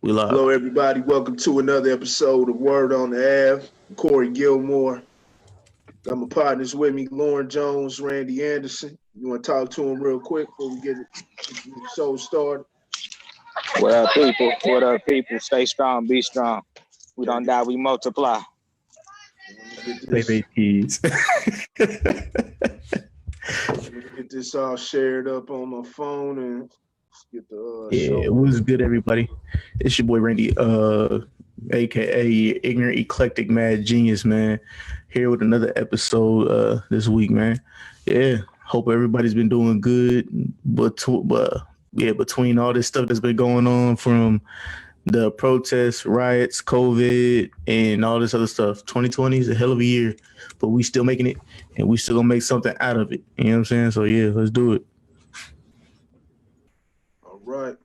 We live. Hello, everybody. Welcome to another episode of Word on the Ave. Corey Gilmore. Got my partners with me, Lauren Jones, Randy Anderson. You want to talk to him real quick before we get the show started? What up, people? What up, people? Stay strong, be strong. We don't die, we multiply. Baby keys. Let me get this all shared up on my phone and get the yeah, show. what's good, everybody? It's your boy Randy, aka Ignorant Eclectic Mad Genius, man. Here with another episode this week, man. Yeah, hope everybody's been doing good. But between all this stuff that's been going on from the protests, riots, COVID, and all this other stuff, 2020 is a hell of a year, but we still making it, and we still gonna make something out of it. You know what I'm saying? So yeah, let's do it. All right.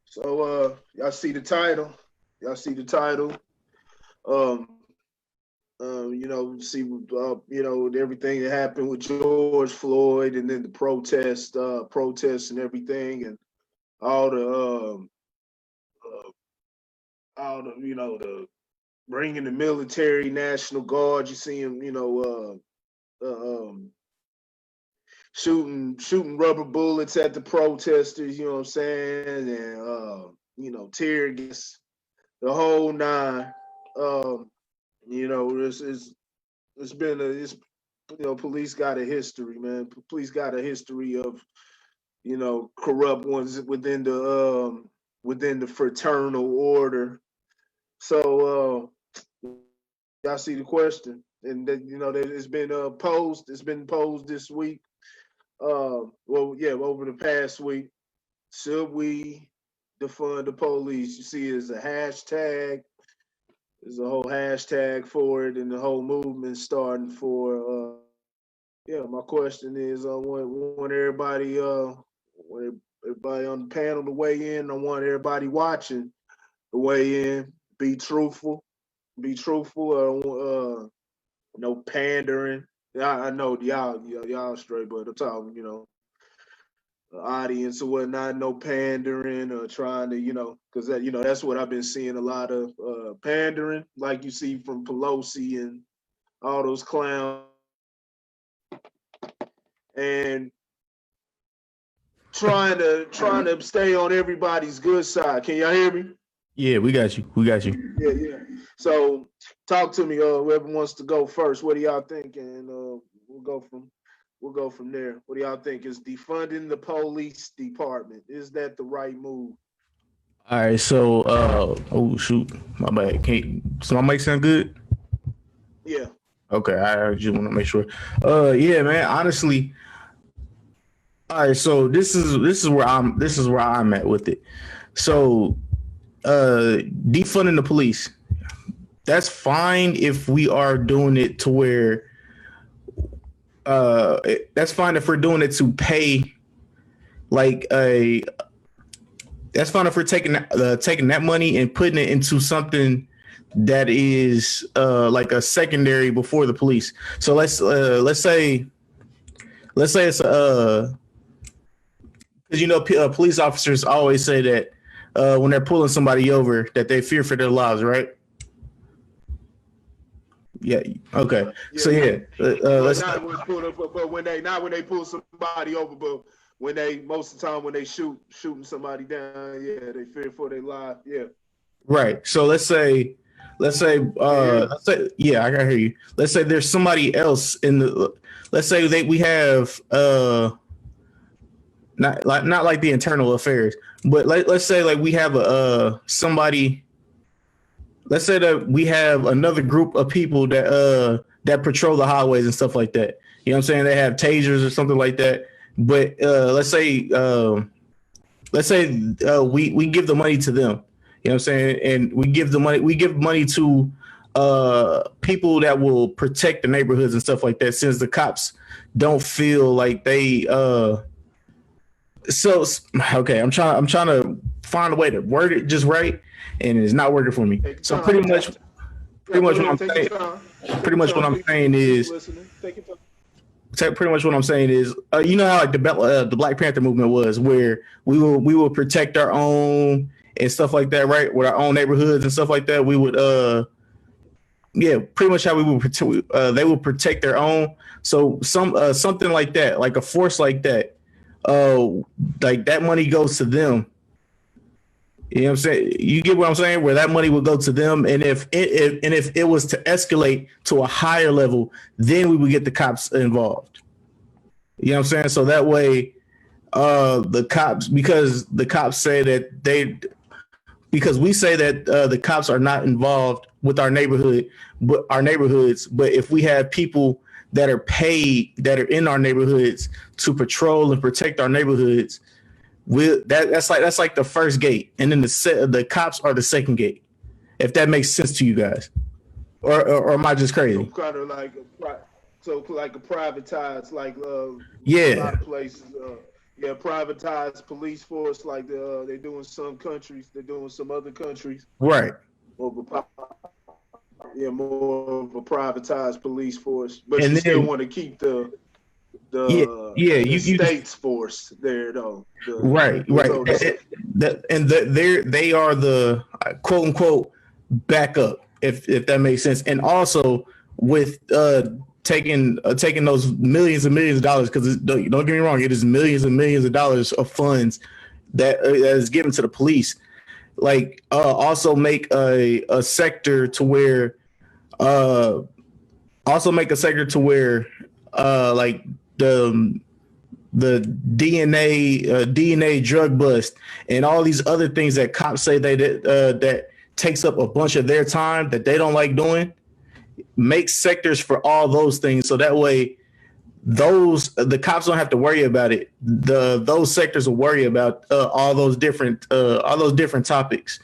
So y'all see the title. Everything that happened with George Floyd, and then the protests and everything, and all the the bringing the military, National Guard. You see him, shooting rubber bullets at the protesters. You know what I'm saying? And tear gas, the whole nine. Police got a history, man. Police got a history of, corrupt ones within the fraternal order. So y'all see the question, and it's been posed. It's been posed this week. Over the past week. Should we defund the police? You see, there's a hashtag. There's a whole hashtag for it, and the whole movement starting for. My question is, I want everybody on the panel to weigh in. I want everybody watching to weigh in. Be truthful. No pandering. I know y'all straight, but I'm talking, the audience or whatnot. No pandering or trying to, because that's what I've been seeing a lot of pandering, like you see from Pelosi and all those clowns, and trying to stay on everybody's good side. Can y'all hear me? Yeah, we got you. Yeah. So talk to me, whoever wants to go first. What do y'all think? And we'll go from there. What do y'all think? Is defunding the police department, is that the right move? All right, so oh shoot, my bad. So my mic sound good? Yeah. Okay, I just want to make sure. Yeah, man. Honestly, all right. So this is where I'm at with it. So, defunding the police. That's fine if we are doing it to where. That's fine if we're doing it to pay, like a. That's fine if we're taking that money and putting it into something that is like a secondary before the police. So let's say it's because police officers always say that when they're pulling somebody over that they fear for their lives, right? Yeah. Okay. Yeah. So yeah. But when they pull somebody over, but most of the time when they shooting somebody down, yeah, they fear for their life. Yeah. Right. So let's say, yeah, I can hear you. Let's say there's somebody else let's say we have, not like the internal affairs, but let's say like we have somebody. Let's say that we have another group of people that patrol the highways and stuff like that. You know what I'm saying? They have tasers or something like that. But let's say we give the money to them. You know what I'm saying? And we give money to people that will protect the neighborhoods and stuff like that, since the cops don't feel like they okay, I'm trying to find a way to word it just right, and it's not working for me. So pretty much what I'm saying is pretty much what I'm saying is, you know how like the Black Panther movement was, where we will protect our own, and stuff like that, right? With our own neighborhoods and stuff like that, we would pretty much how we would protect. They would protect their own. So something like that, like a force like that, like that money goes to them. You know what I'm saying? You get what I'm saying? Where that money would go to them, and if it was to escalate to a higher level, then we would get the cops involved. You know what I'm saying? So that way, the cops, because the cops say that because we say that the cops are not involved with our neighborhoods, but if we have people that are paid, that are in our neighborhoods to patrol and protect our neighborhoods, that's like the first gate, and then the cops are the second gate. If that makes sense to you guys, or am I just crazy? So kind of like a privatized, like a lot of places. Privatized police force, like they do in some countries, they do in some other countries. Right. More of a privatized police force, but and you then, still want to keep the state's force there, though. Right. They are the quote unquote backup, if that makes sense. And also with taking those millions and millions of dollars, because don't get me wrong, it is millions and millions of dollars of funds that is given to the police. Like also make a sector to where like the DNA drug bust and all these other things that cops say that takes up a bunch of their time that they don't like doing. Make sectors for all those things, so that way the cops don't have to worry about it. Those sectors will worry about all those different topics,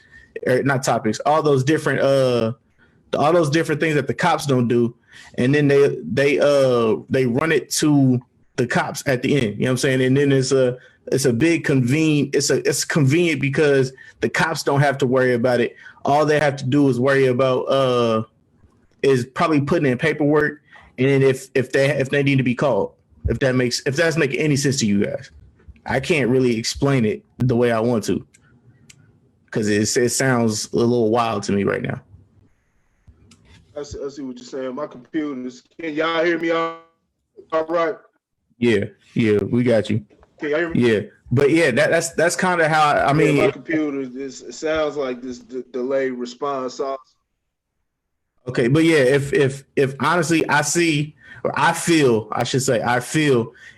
or not topics, all those different things that the cops don't do, and then they run it to the cops at the end. You know what I'm saying? And then it's convenient because the cops don't have to worry about it. All they have to do is worry about is probably putting in paperwork, and then if they need to be called. If that's making any sense to you guys. I can't really explain it the way I want to, because it sounds a little wild to me right now. I see what you're saying. My computers. Can y'all hear me all right? Yeah, we got you. Can y'all hear me? Yeah, but yeah, that's kind of how I mean. My computer. It sounds like this delayed response. Okay, but yeah, if honestly, I feel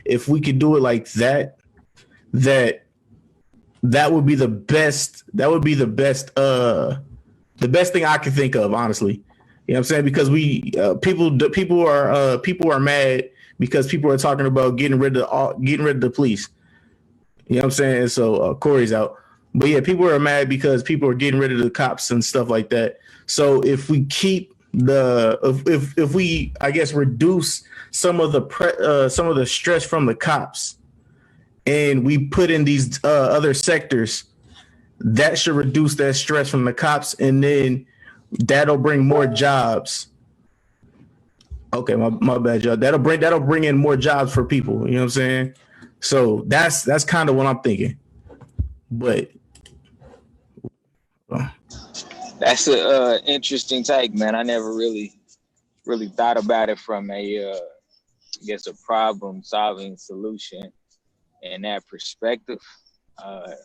if we could do it like that, that would be the best. That would be the best thing I can think of, honestly. You know what I'm saying? Because people are mad because people are talking about getting rid of the police. You know what I'm saying? So Corey's out. But yeah, people are mad because people are getting rid of the cops and stuff like that. So if we keep if we, I guess, reduce some of the stress from the cops, and we put in these other sectors, that should reduce that stress from the cops, and then that'll bring more jobs. Okay, my bad, y'all. That'll bring in more jobs for people. You know what I'm saying? So that's kind of what I'm thinking. But that's a interesting take, man. I never really thought about it from a problem solving solution in that perspective. I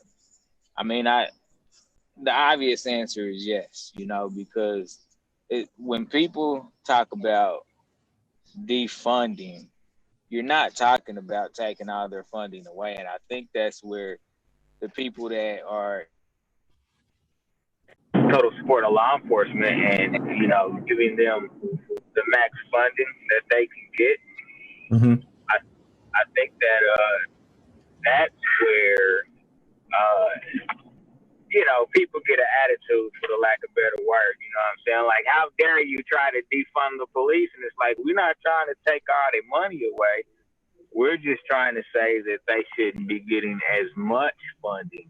mean, the obvious answer is yes, because when people talk about defunding, you're not talking about taking all their funding away. And I think that's where the people that are total support of law enforcement and, giving them the max funding that they can get. Mm-hmm. I think that that's where, people get an attitude, for the lack of better word. You know what I'm saying? Like, how dare you try to defund the police? And it's like, we're not trying to take all their money away. We're just trying to say that they shouldn't be getting as much funding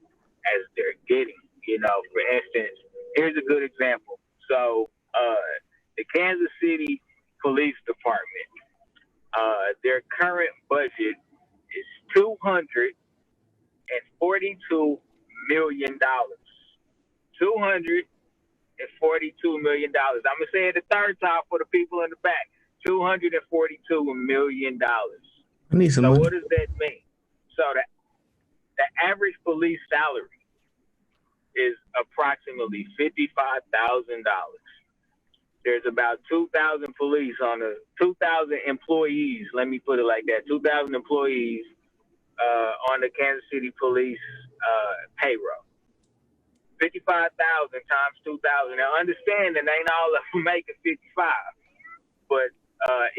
as they're getting. For instance, here's a good example. So the Kansas City Police Department, their current budget is $242 million. $242 million. I'm gonna say it the third time for the people in the back. $242 million. I need some So money. what does that mean? So the average police salary is approximately $55,000. There's about 2,000 police on the 2,000 employees. Let me put it like that: 2,000 employees on the Kansas City Police payroll. 55,000 times 2,000. Now understand that ain't all of them making 55, but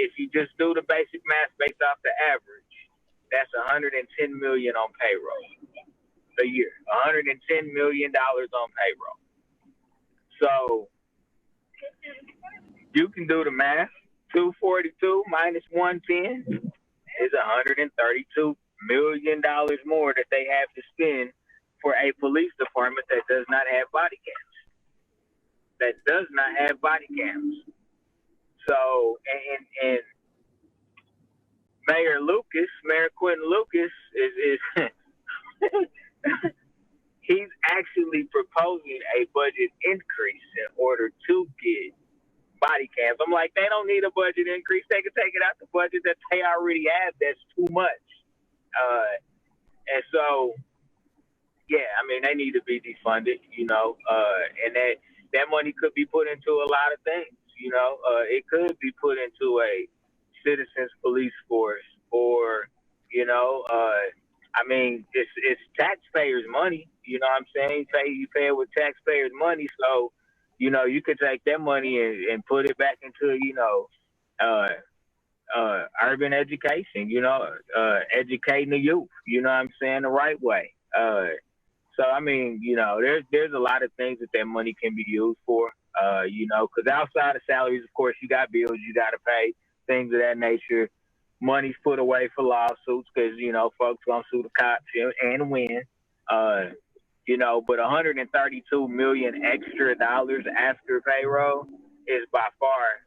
if you just do the basic math based off the average, that's $110 million on payroll a year. $110 million on payroll. So you can do the math. 242 minus 110 is $132 million more that they have to spend for a police department that does not have body cams. So, and Mayor Quentin Lucas is he's actually proposing a budget increase in order to get body cams. I'm like, they don't need a budget increase. They can take it out the budget that they already have. That's too much. And so, yeah, I mean, they need to be defunded, and that money could be put into a lot of things, it could be put into a citizens police force or, I mean, it's taxpayers' money, you know what I'm saying? You pay it with taxpayers' money. So, you could take that money and put it back into, urban education, educating the youth, you know what I'm saying, the right way. So, I mean, there's a lot of things that money can be used for, because outside of salaries, of course, you got bills you got to pay, things of that nature. Money's put away for lawsuits because, folks going to sue the cops and win, but $132 million extra dollars after payroll is by far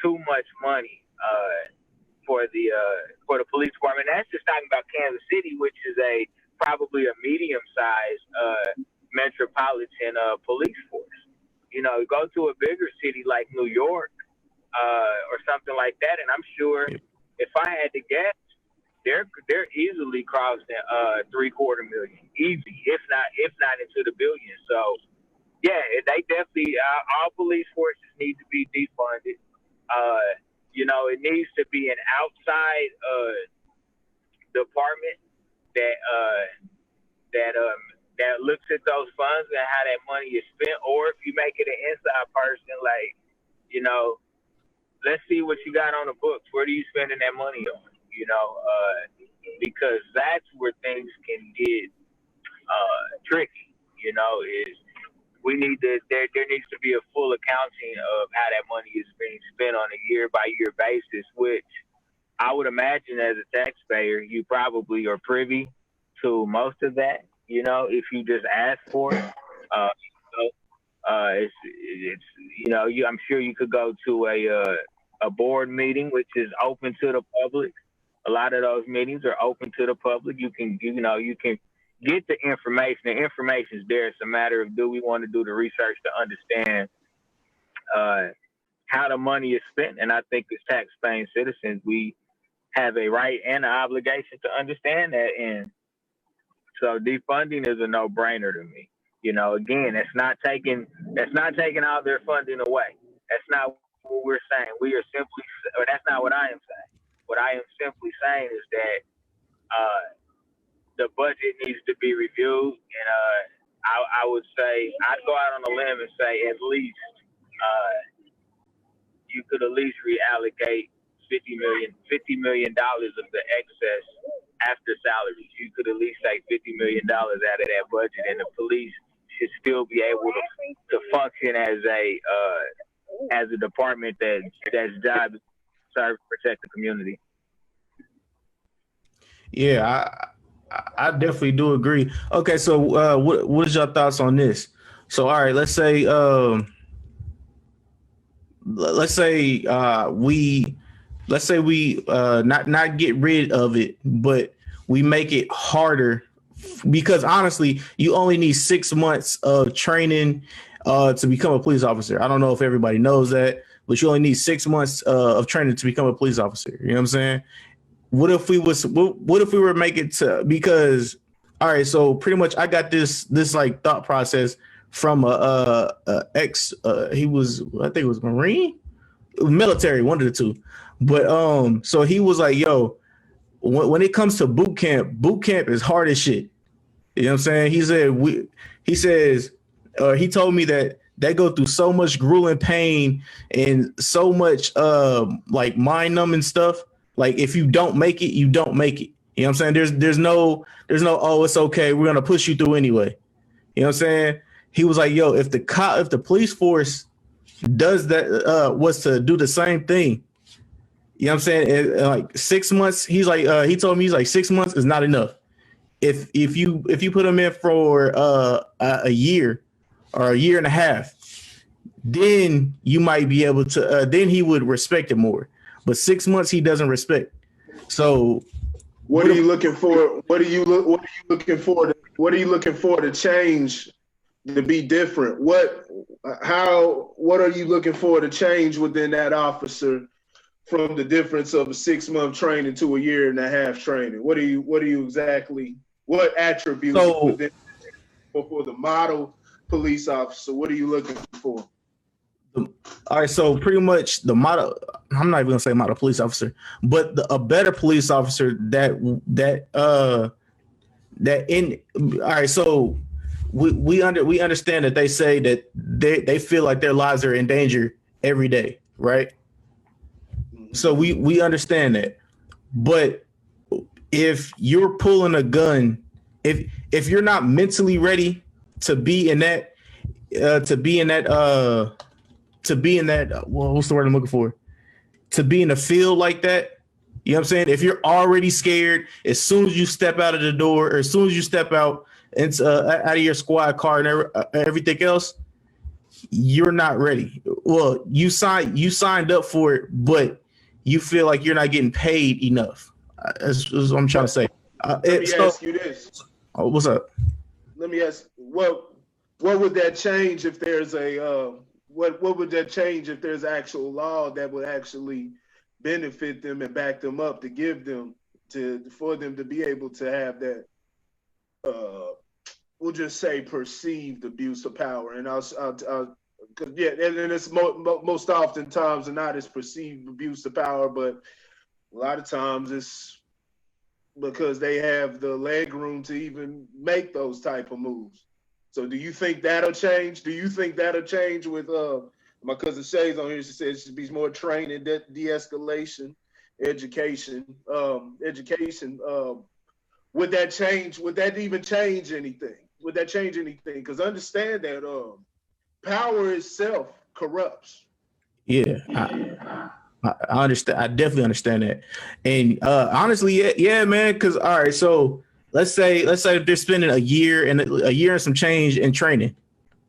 too much money for the police department. That's just talking about Kansas City, which is probably a medium-sized metropolitan police force. Go to a bigger city like New York or something like that, and I'm sure if I had to guess, they're easily crossing $750 million, easy, if not into the billions. So yeah, they definitely all police forces need to be defunded. It needs to be an outside department that looks at those funds and how that money is spent, or if you make it an inside person, like, let's see what you got on the books. What are you spending that money on? Because that's where things can get tricky. Is we need to there needs to be a full accounting of how that money is being spent on a year by year basis, which I would imagine as a taxpayer you probably are privy to most of that. If you just ask for it. I'm sure you could go to a board meeting which is open to the public. A lot of those meetings are open to the public. You can get the information. The information is there. It's a matter of, do we want to do the research to understand how the money is spent? And I think as tax-paying citizens, we have a right and an obligation to understand that. And so defunding is a no-brainer to me. Again, that's not taking all their funding away. That's not what we're saying. We are simply, or that's not what I am saying. What I am simply saying is that the budget needs to be reviewed, and I would say, I'd go out on a limb and say at least you could at least reallocate $50 million of the excess after salaries. You could at least take $50 million out of that budget, and the police should still be able to function as a department that's job is to serve, protect the community. Yeah, I definitely do agree. Okay, so what is your thoughts on this? So, all right, let's say we not get rid of it, but we make it harder because honestly, you only need 6 months of training to become a police officer. I don't know if everybody knows that, but you only need 6 months of training to become a police officer. You know what I'm saying? What if we were make it to, because all right, so pretty much I got this like thought process from a ex he was, I think it was Marine, military, one of the two. But so he was like, yo, when it comes to boot camp is hard as shit. You know what I'm saying? He told me that they go through so much grueling pain and so much like mind numbing stuff. Like if you don't make it, you don't make it. You know what I'm saying? There's no, oh, it's okay, we're gonna push you through anyway. You know what I'm saying? He was like, yo, if the police force does that, was to do the same thing, you know what I'm saying? Like 6 months, he's like, he told me, he's like 6 months is not enough. If you put him in for a year or a year and a half, then you might be able to. Then he would respect it more. But 6 months, he doesn't respect. So, what are you looking for? What are you looking for? What are you looking for to change, to be different? What are you looking for to change within that officer from the difference of a 6 month training to a year and a half training? What attributes within, for the model police officer? What are you looking for? All right, so pretty much the model, I'm not even gonna say model police officer, but a better police officer all right, so we understand that they say that they feel like their lives are in danger every day, right? So we understand that. But if you're pulling a gun, if you're not mentally ready to be in that well, what's the word I'm looking for? To be in a field like that, you know what I'm saying? If you're already scared, as soon as you step out of the door, or as soon as you step out into out of your squad car and everything else, you're not ready. Well, you signed up for it, but you feel like you're not getting paid enough. That's what I'm trying to say. Let me ask you this. Oh, what's up? Let me ask, what would that change if there's a what would that change if there's actual law that would actually benefit them and back them up to give them for them to be able to have that we'll just say perceived abuse of power? And and it's most oftentimes not as perceived abuse of power, but a lot of times it's because they have the leg room to even make those type of moves. So do you think that'll change? Do you think that'll change with my cousin Shay's on here? She said it should be more training, de-escalation, education. Would that change? Would that even change anything? Would that change anything? Because understand that power itself corrupts. Yeah, I understand. I definitely understand that. And honestly, yeah, man. Because all right, so let's say they're spending a year and some change in training,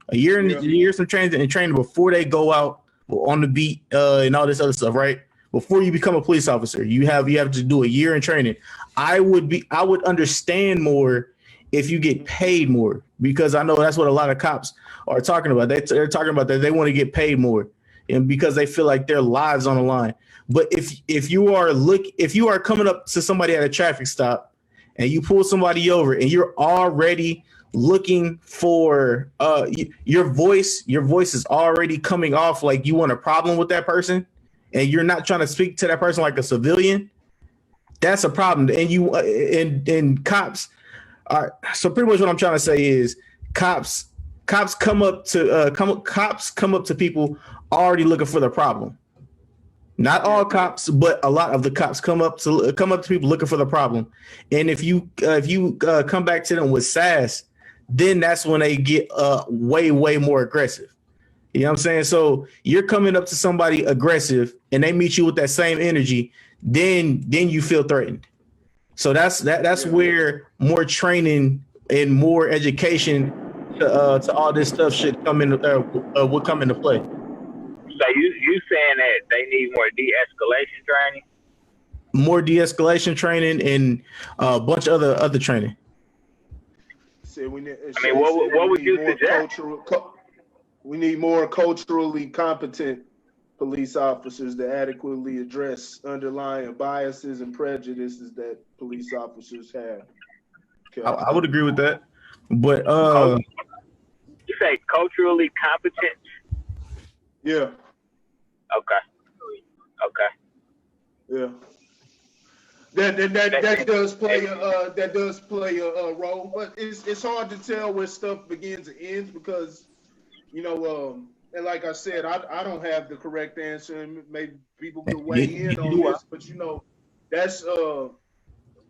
a year some training and training before they go out on the beat and all this other stuff, right? Before you become a police officer, you have to do a year in training. I would understand more if you get paid more, because I know that's what a lot of cops are talking about. They're talking about that they want to get paid more, and because they feel like their lives on the line. But if you are coming up to somebody at a traffic stop and you pull somebody over and you're already looking for your voice is already coming off like you want a problem with that person, and you're not trying to speak to that person like a civilian, that's a problem. And you and cops are, so pretty much what I'm trying to say is cops come up to people already looking for the problem. Not all cops, but a lot of the cops come up to people looking for the problem. And if you come back to them with sass, then that's when they get way more aggressive. You know what I'm saying? So you're coming up to somebody aggressive and they meet you with that same energy, then you feel threatened. So that's where more training and more education to all this stuff should come in would come into play. So you saying that they need more de-escalation training? More de-escalation training and a bunch of other training. said we need. I mean, what would you suggest? We need more culturally competent police officers to adequately address underlying biases and prejudices that police officers have. Okay. I would agree with that, but you say culturally competent? Yeah. Okay. Yeah. That does play a role, but it's hard to tell where stuff begins and ends because, and like I said, I don't have the correct answer, and maybe people could weigh in on this, but that's a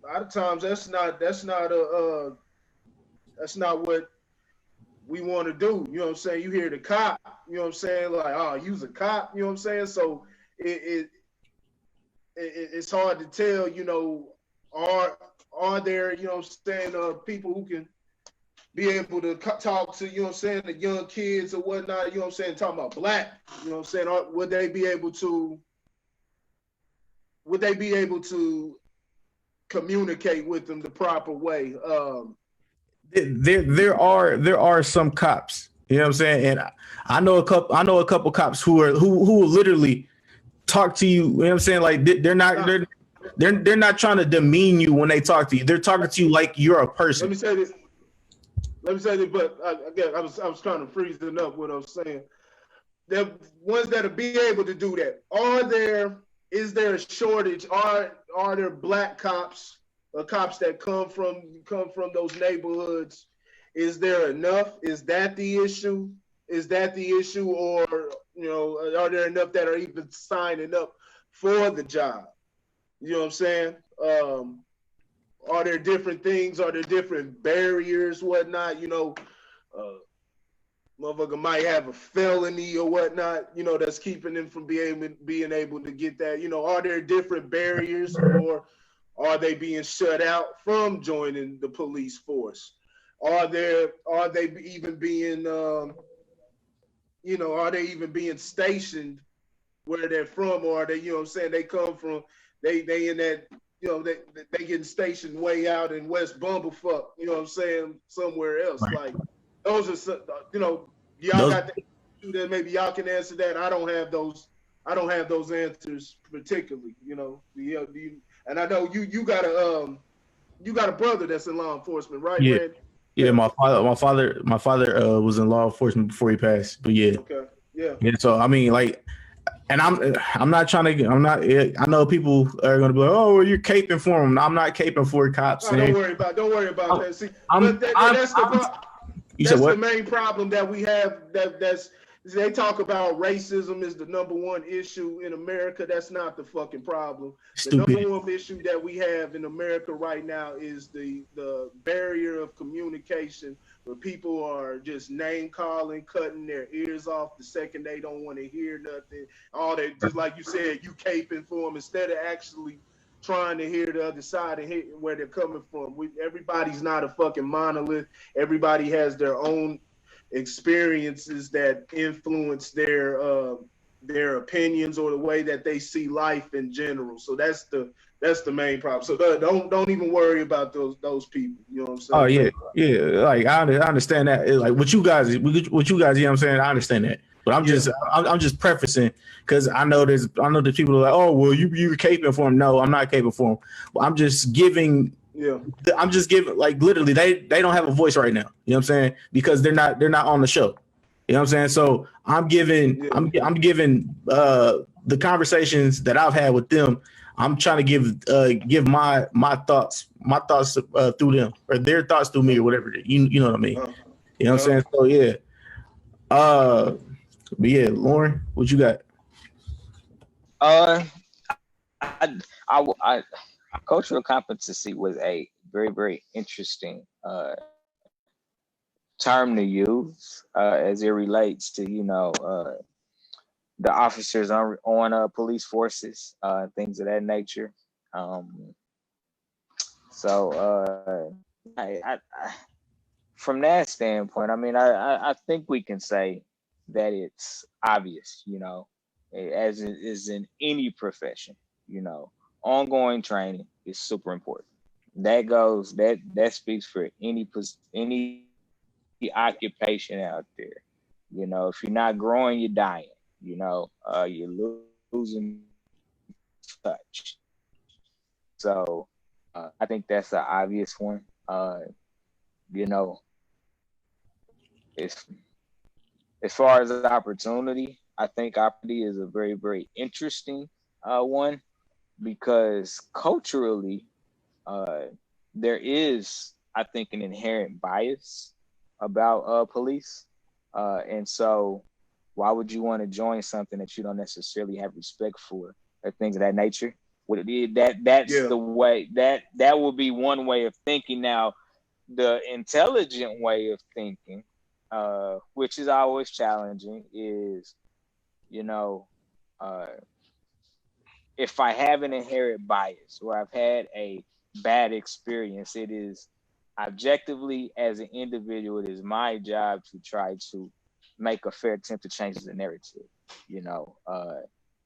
lot of times that's not what we want to do. You know what I'm saying? You hear the cop, you know what I'm saying? Like, oh, you's a cop, you know what I'm saying? So it's hard to tell, are there, you know what I'm saying, people who can be able to talk to, you know what I'm saying, the young kids or whatnot, you know what I'm saying, talking about black, you know what I'm saying, would they be able to communicate with them the proper way? There are some cops, you know what I'm saying, and I know a couple cops who will literally talk to you, you know what I'm saying, like they're not trying to demean you when they talk to you. They're talking to you like you're a person. Let me say this, but again, I was trying to freeze it up what I was saying. The ones that'll be able to do that, is there a shortage? Are there black cops or cops that come from those neighborhoods? Is there enough? Is that the issue? Or are there enough that are even signing up for the job? You know what I'm saying? Are there different things? Are there different barriers, whatnot? Motherfucker might have a felony or whatnot, that's keeping them from being able to get that. Are there different barriers, or are they being shut out from joining the police force? Are they even being are they even being stationed where they're from, or are they, you know what I'm saying, they come from, they in that, they getting stationed way out in West Bumblefuck, you know what I'm saying, somewhere else. Right. Like, those are some, y'all got that, maybe y'all can answer that. I don't have those answers particularly, and I know you got a brother that's in law enforcement, right, yeah. Randy? Yeah, my father was in law enforcement before he passed. But yeah, okay, yeah. So I mean, like, and I'm not trying to. I know people are gonna be like, oh, well, you're caping for them. I'm not caping for cops. No, don't worry about that. See, that's the main problem that we have. That's they talk about racism is the number one issue in America. That's not the fucking problem. Stupid. The number one issue that we have in America right now is the barrier of communication, where people are just name calling, cutting their ears off the second they don't want to hear nothing. All they, just like you said, you caping for them instead of actually trying to hear the other side and hear where they're coming from. Everybody's not a fucking monolith. Everybody has their own experiences that influence their opinions or the way that they see life in general. So that's the main problem. So don't even worry about those people. You know what I'm saying? Oh yeah. Like I understand that. Like what you guys, you know what I'm saying. I understand that, but I'm just prefacing because I know there's people who are like, oh well, you're caping for them. No, I'm not caping for them. Well, I'm just giving. Yeah, I'm just giving, like, literally they don't have a voice right now. You know what I'm saying? Because they're not on the show. You know what I'm saying? So I'm giving I'm giving the conversations that I've had with them. I'm trying to give my thoughts through them, or their thoughts through me, or whatever. You know what I mean? You know what I'm saying? So yeah. But yeah, Lauren, what you got? Cultural competency was a very, very interesting term to use as it relates to, the officers on police forces, things of that nature. So I from that standpoint, I mean, I think we can say that it's obvious, as it is in any profession, ongoing training is super important. that speaks for any occupation out there. You know, if you're not growing, you're dying. You know, you're losing touch. So I think that's an obvious one. You know, it's as far as opportunity, I think opportunity is a very, very interesting one because culturally, uh, there is, I think, an inherent bias about police. And so, why would you want to join something that you don't necessarily have respect for, or things of that nature? That's Yeah. the way that would be one way of thinking. Now, the intelligent way of thinking, which is always challenging, is you know, uh, if I have an inherent bias or I've had a bad experience, it is objectively as an individual, it is my job to try to make a fair attempt to change the narrative. You know,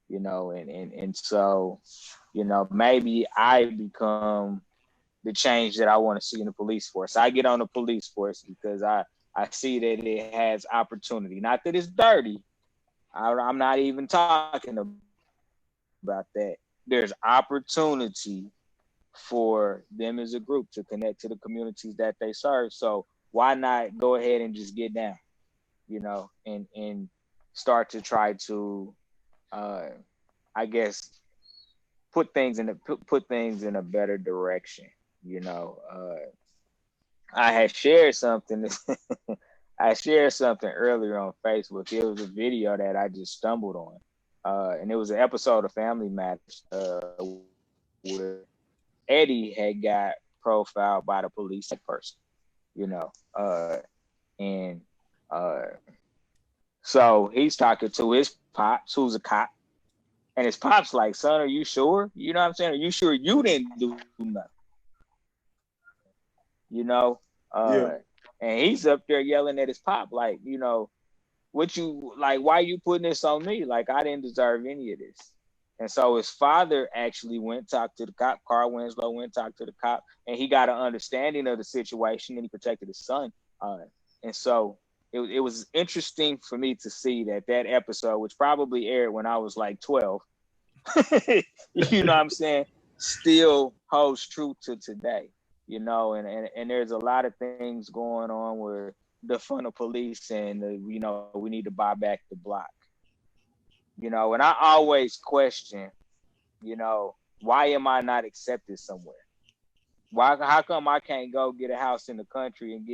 and so, maybe I become the change that I want to see in the police force. I get on the police force because I see that it has opportunity. Not that it's dirty. I'm not even talking about that. There's opportunity for them as a group to connect to the communities that they serve. So why not go ahead and just get down, and start to try to, I guess, put things in a better direction. I had shared something. I shared something earlier on Facebook. It was a video that I just stumbled on, and it was an episode of Family Matters where Eddie had got profiled by the police person, and so he's talking to his pops, who's a cop, and his pops like, "Son, are you sure? You know what I'm saying? Are you sure you didn't do nothing?" You know, Yeah. and he's up there yelling at his pop like, what you like? Why you putting this on me? Like I didn't deserve any of this. And so his father actually went talked to the cop. Carl Winslow went talked to the cop, and he got an understanding of the situation, and he protected his son. And so it was interesting for me to see that episode, which probably aired when I was like 12, you know what I'm saying, still holds true to today. And there's a lot of things going on where defund the police and we need to buy back the block. And I always question, why am I not accepted somewhere? How come I can't go get a house in the country and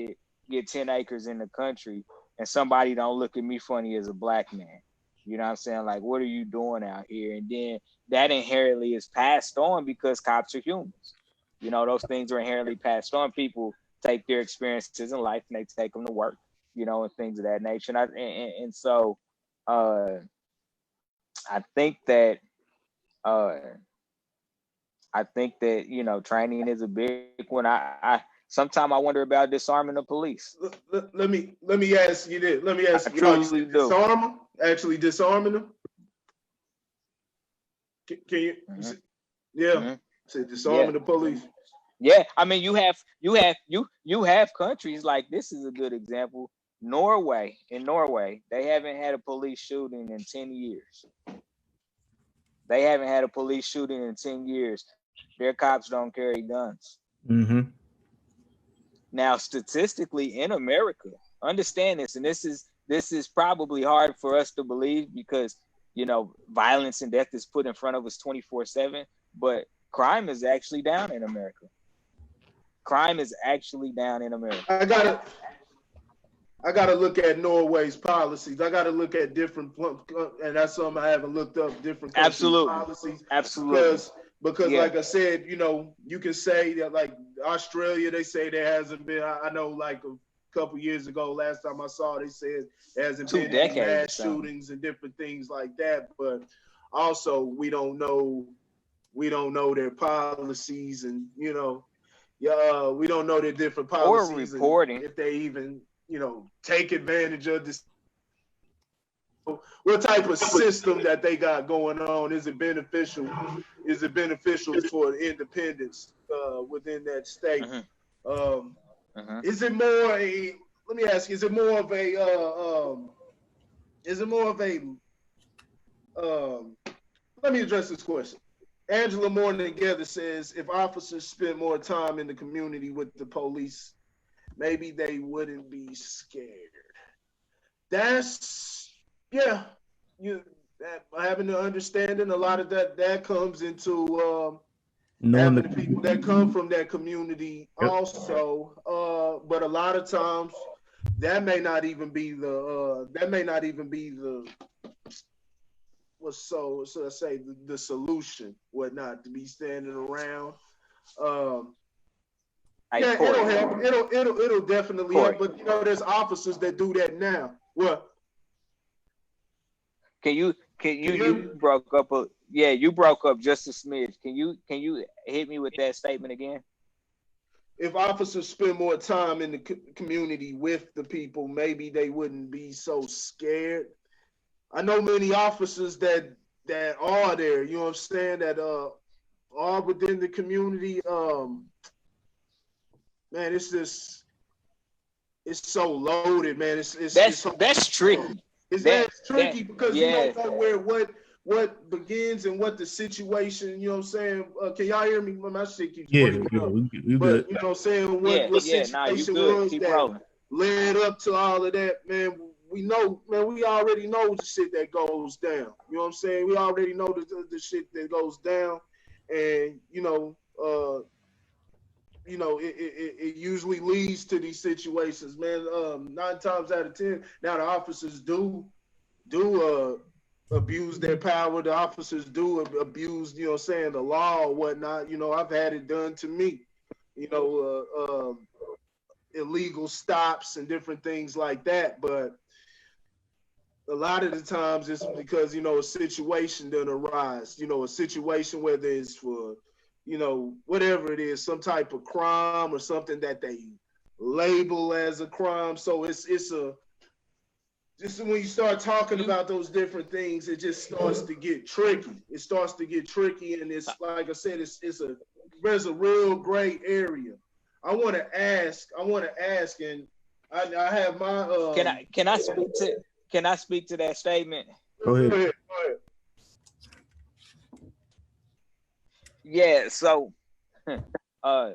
get 10 acres in the country and somebody don't look at me funny as a black man? You know what I'm saying? Like, what are you doing out here? And then that inherently is passed on because cops are humans. Those things are inherently passed on. People take their experiences in life and they take them to work, and things of that nature. And so I think that training is a big one. I sometimes I wonder about disarming the police. Let me ask you this. Let me ask you, disarm them? Actually disarming them? Can you? Mm-hmm. Yeah. Mm-hmm. Say disarming the police. Yeah, I mean you have countries like, this is a good example. Norway, they haven't had a police shooting in 10 years. They haven't had a police shooting in 10 years. Their cops don't carry guns. Mm-hmm. Now, statistically in America, understand this, and this is probably hard for us to believe because, violence and death is put in front of us 24/7, but crime is actually down in America. Crime is actually down in America. I gotta look at Norway's policies. I gotta look at different, and that's something I haven't looked up. Different policies. Absolutely. Because like I said, you can say that like Australia, they say there hasn't been. I know like a couple years ago, last time I saw, they said there hasn't been any mass shootings and different things like that. But also, we don't know their policies, and we don't know their different policies or reporting if they even take advantage of this what type of system that they got going on? Is it beneficial? Is it beneficial for independence within that state? Is it more a? Let me ask you: is it more of a? Is it more of a? Let me address this question. Angela Morning Together says, if officers spend more time in the community with the police, maybe they wouldn't be scared. That's having the understanding. A lot of that comes into having the people that come from that community also. But a lot of times that may not even be the so I say the solution, whatnot, to be standing around. It'll help. It'll definitely help. But there's officers that do that now. Well, you broke up you broke up just a smidge. Can you hit me with that statement again? If officers spend more time in the community with the people, maybe they wouldn't be so scared. I know many officers that are there, you know what I'm saying, that are within the community. Man, it's so loaded, man. That's tricky. It's tricky because you don't know what begins and what the situation, you know what I'm saying? Can y'all hear me? My shit keeps breaking up. You but good. You know what I'm saying? What situation was Keep that rolling. led up to all of that, man? We know, man, we already know the shit that goes down. You know what I'm saying? We already know the shit that goes down. And, it usually leads to these situations, man. 9 times out of 10, now the officers do abuse their power. The officers do abuse, you know what I'm saying, the law or whatnot. I've had it done to me. Illegal stops and different things like that. But a lot of the times it's because, a situation doesn't arise, a situation whether it's for, whatever it is, some type of crime or something that they label as a crime. So it's just when you start talking about those different things, it just starts to get tricky. It starts to get tricky. And it's, like I said, there's a real gray area. I want to ask, and I have my, Can I speak to that statement? Go ahead. Yeah, so I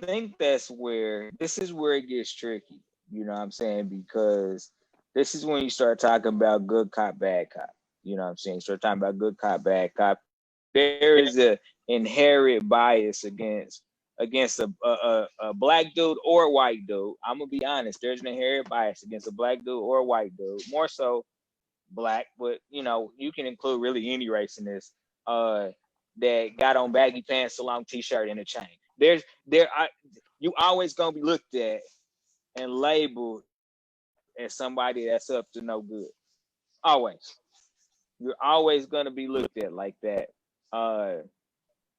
think this is where it gets tricky, you know what I'm saying? Because this is when you start talking about good cop, bad cop. You know what I'm saying? You start talking about good cop, bad cop. There is an inherent bias against a black dude or a white dude. I'm gonna be honest, there's an inherent bias against a black dude or a white dude, more so black, but you can include really any race in this, that got on baggy pants, a long t-shirt, and a chain. You always gonna be looked at and labeled as somebody that's up to no good. Always. You're always gonna be looked at like that.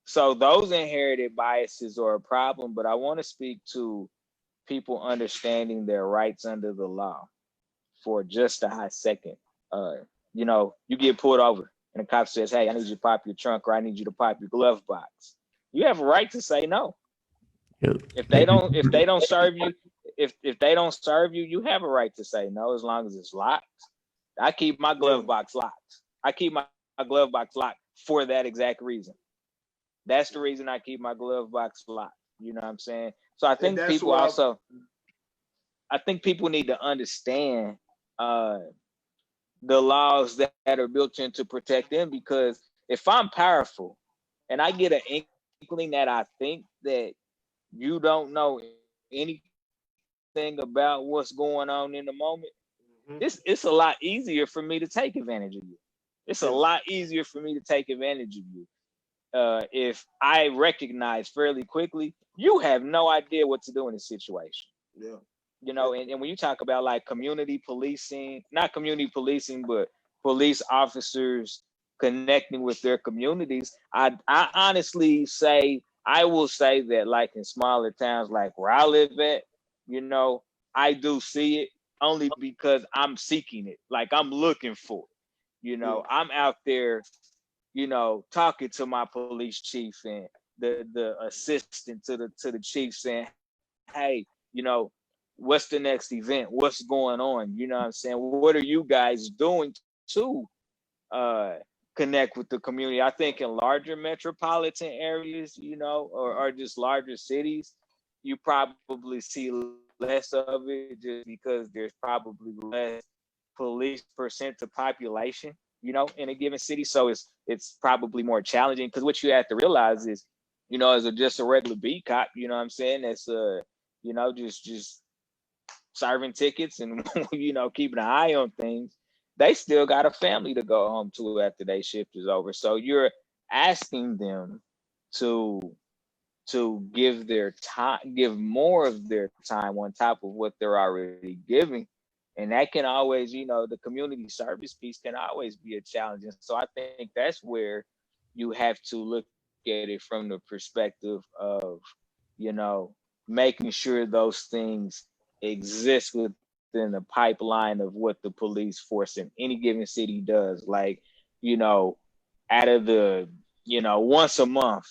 So those inherited biases are a problem, but I want to speak to people understanding their rights under the law for just a hot second. You get pulled over and the cop says, "Hey, I need you to pop your trunk, or I need you to pop your glove box." You have a right to say no. If they don't serve you, if they don't serve you, you have a right to say no as long as it's locked. I keep my glove box locked. I keep my glove box locked for that exact reason. That's the reason I keep my glove box locked. You know what I'm saying? So I think people need to understand the laws that are built in to protect them, because if I'm powerful and I get an inkling that I think that you don't know anything about what's going on in the moment, it's a lot easier for me to take advantage of you. It's a lot easier for me to take advantage of you. If I recognize fairly quickly, you have no idea what to do in this situation. Yeah. And when you talk about like community policing, not community policing, but police officers connecting with their communities, I honestly will say that, like in smaller towns like where I live at, I do see it. only because I'm seeking it. Like I'm looking for it. You know, I'm out there, you know, talking to my police chief and the assistant to the chief saying, hey, you know, what's the next event? What's going on? You know what I'm saying? What are you guys doing to connect with the community? I think in larger metropolitan areas, you know, or just larger cities, you probably see less of it just because there's probably less police percent to population, you know, in a given city. So it's probably more challenging because what you have to realize is, you know, as just a regular beat cop, you know what I'm saying? That's you know, just serving tickets and you know, keeping an eye on things. They still got a family to go home to after their shift is over. So you're asking them to give their time, give more of their time on top of what they're already giving. And that can always, you know, the community service piece can always be a challenge. And so I think that's where you have to look at it from the perspective of, you know, making sure those things exist within the pipeline of what the police force in any given city does. Like, you know, out of the, you know, once a month,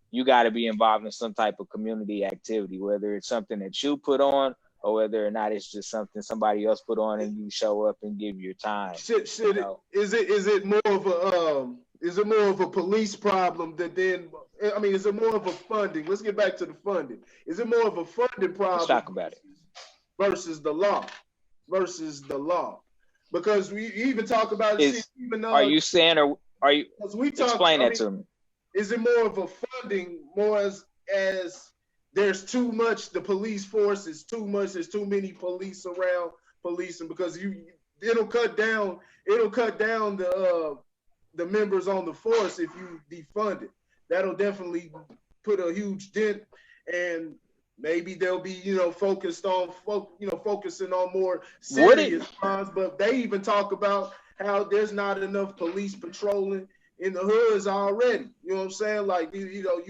you got to be involved in some type of community activity, whether it's something that you put on or whether or not it's just something somebody else put on and you show up and give your time. You know? Is it more of a police problem that then, I mean, is it more of a funding? Let's get back to the funding. Is it more of a funding problem? Let's talk about it. Versus the law? Because we even talk about it. Are you saying, or are you explain that to me? Is it more of a funding, more as there's too much, the police force is too much, there's too many police around policing, because it'll cut down the members on the force if you defund it. That'll definitely put a huge dent, and maybe they'll be, you know, focusing on more serious crimes. But they even talk about how there's not enough police patrolling in the hoods already. You know what I'm saying? Like, you know,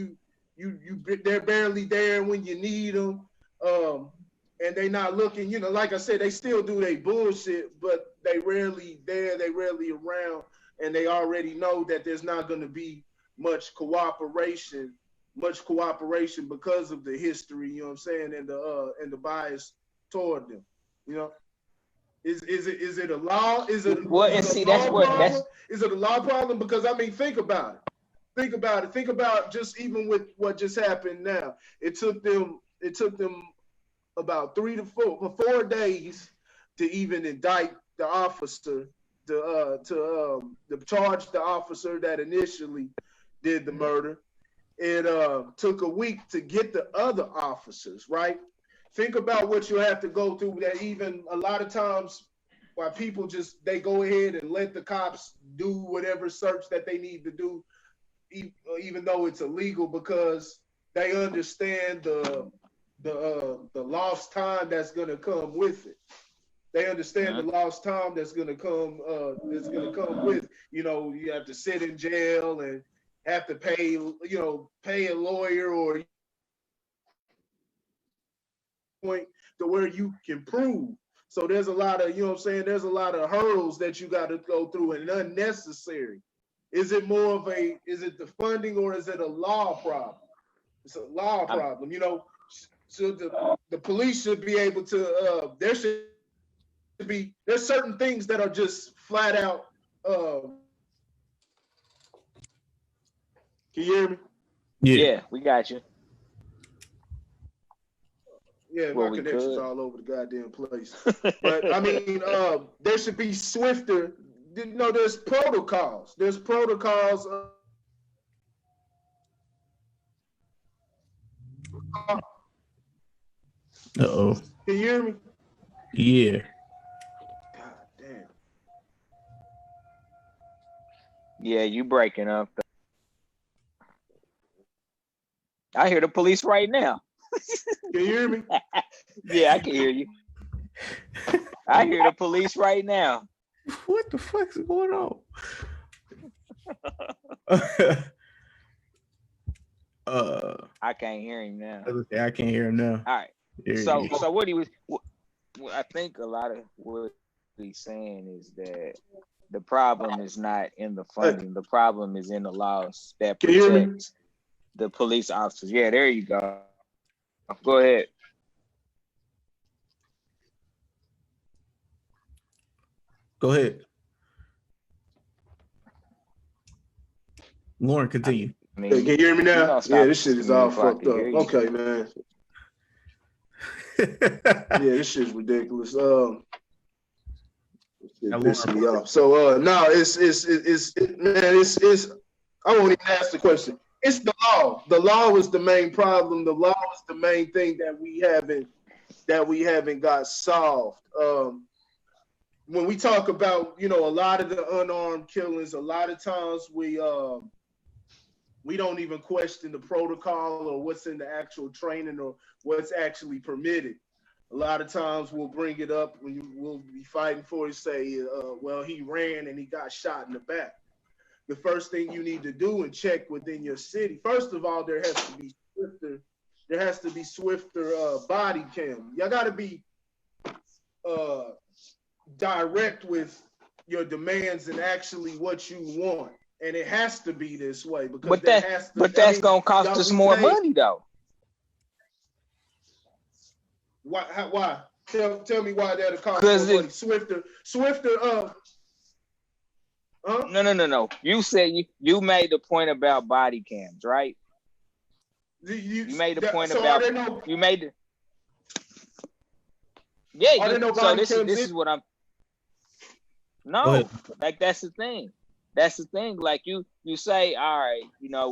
they're barely there when you need them, and they not looking. You know, like I said, they still do their bullshit, but they rarely there, they rarely around, and they already know that there's not going to be much cooperation because of the history. You know what I'm saying? And the bias toward them. You know. Is it a law? Is it a law problem? Because I mean, think about it. Think about just even with what just happened now. It took them about 3 to 4 days to even indict the officer, to charge the officer that initially did the murder. It took a week to get the other officers, right? Think about what you have to go through, that even a lot of times why people they go ahead and let the cops do whatever search that they need to do, even though it's illegal, because they understand the lost time that's going to come with it. They understand the lost time that's going to come with, you know, you have to sit in jail and have to pay a lawyer or point to where you can prove. So there's a lot of, you know what I'm saying, there's a lot of hurdles that you got to go through, and unnecessary. Is it the funding, or is it a law problem? It's a law problem. You know, so the police should be able to, there's certain things that are just flat out, can you hear me? Yeah, we got you. Yeah, my connection's all over the goddamn place. But I mean, there should be swifter. You know, there's protocols. Uh-oh. Can you hear me? Yeah. God damn. Yeah, you breaking up. I hear the police right now. Can you hear me? Yeah, I can hear you. I hear the police right now. What the fuck's going on? I can't hear him now. I can't hear him now. All right. So what he was Well, I think a lot of what he's saying is that the problem is not in the Hey, funding. The problem is in the laws that can you hear me? protect the police officers. Yeah, there you go. Go ahead. Go ahead, Lauren. I Continue. Hey, mean, can you hear me you now? don't Yeah, stop this shit is me all if I fucked can hear up. you. Okay, man. Yeah, this shit's ridiculous. It pissing me off. So no, it's I won't even ask the question. It's the law. The law is the main problem. The law is the main thing that we haven't got solved. When we talk about, a lot of the unarmed killings, a lot of times we don't even question the protocol or what's in the actual training or what's actually permitted. A lot of times we'll bring it up when we'll be fighting for it, say, well, he ran and he got shot in the back. The first thing you need to do and check within your city, first of all, there has to be swifter body cam. Y'all got to be direct with your demands and actually what you want. And it has to be this way because that's gonna cost us more money though. Why? Tell me why that'll cost more money. Swifter. No. You said you made the point about body cams, right? You made the point about you made the so this is what I'm like that's the thing. That's the thing. Like you say, all right,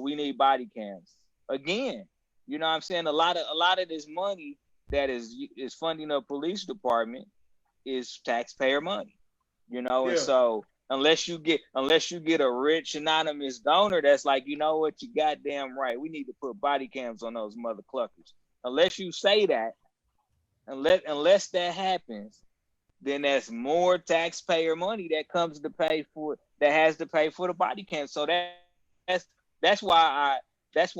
we need body cams. Again, you know what I'm saying? A lot of this money that is funding the police department is taxpayer money. And so unless you get a rich anonymous donor that's like, you know what, you goddamn right, we need to put body cams on those mother cluckers. Unless you say that, unless that happens, then that's more taxpayer money that comes to pay for that has to pay for the body cam. So that's why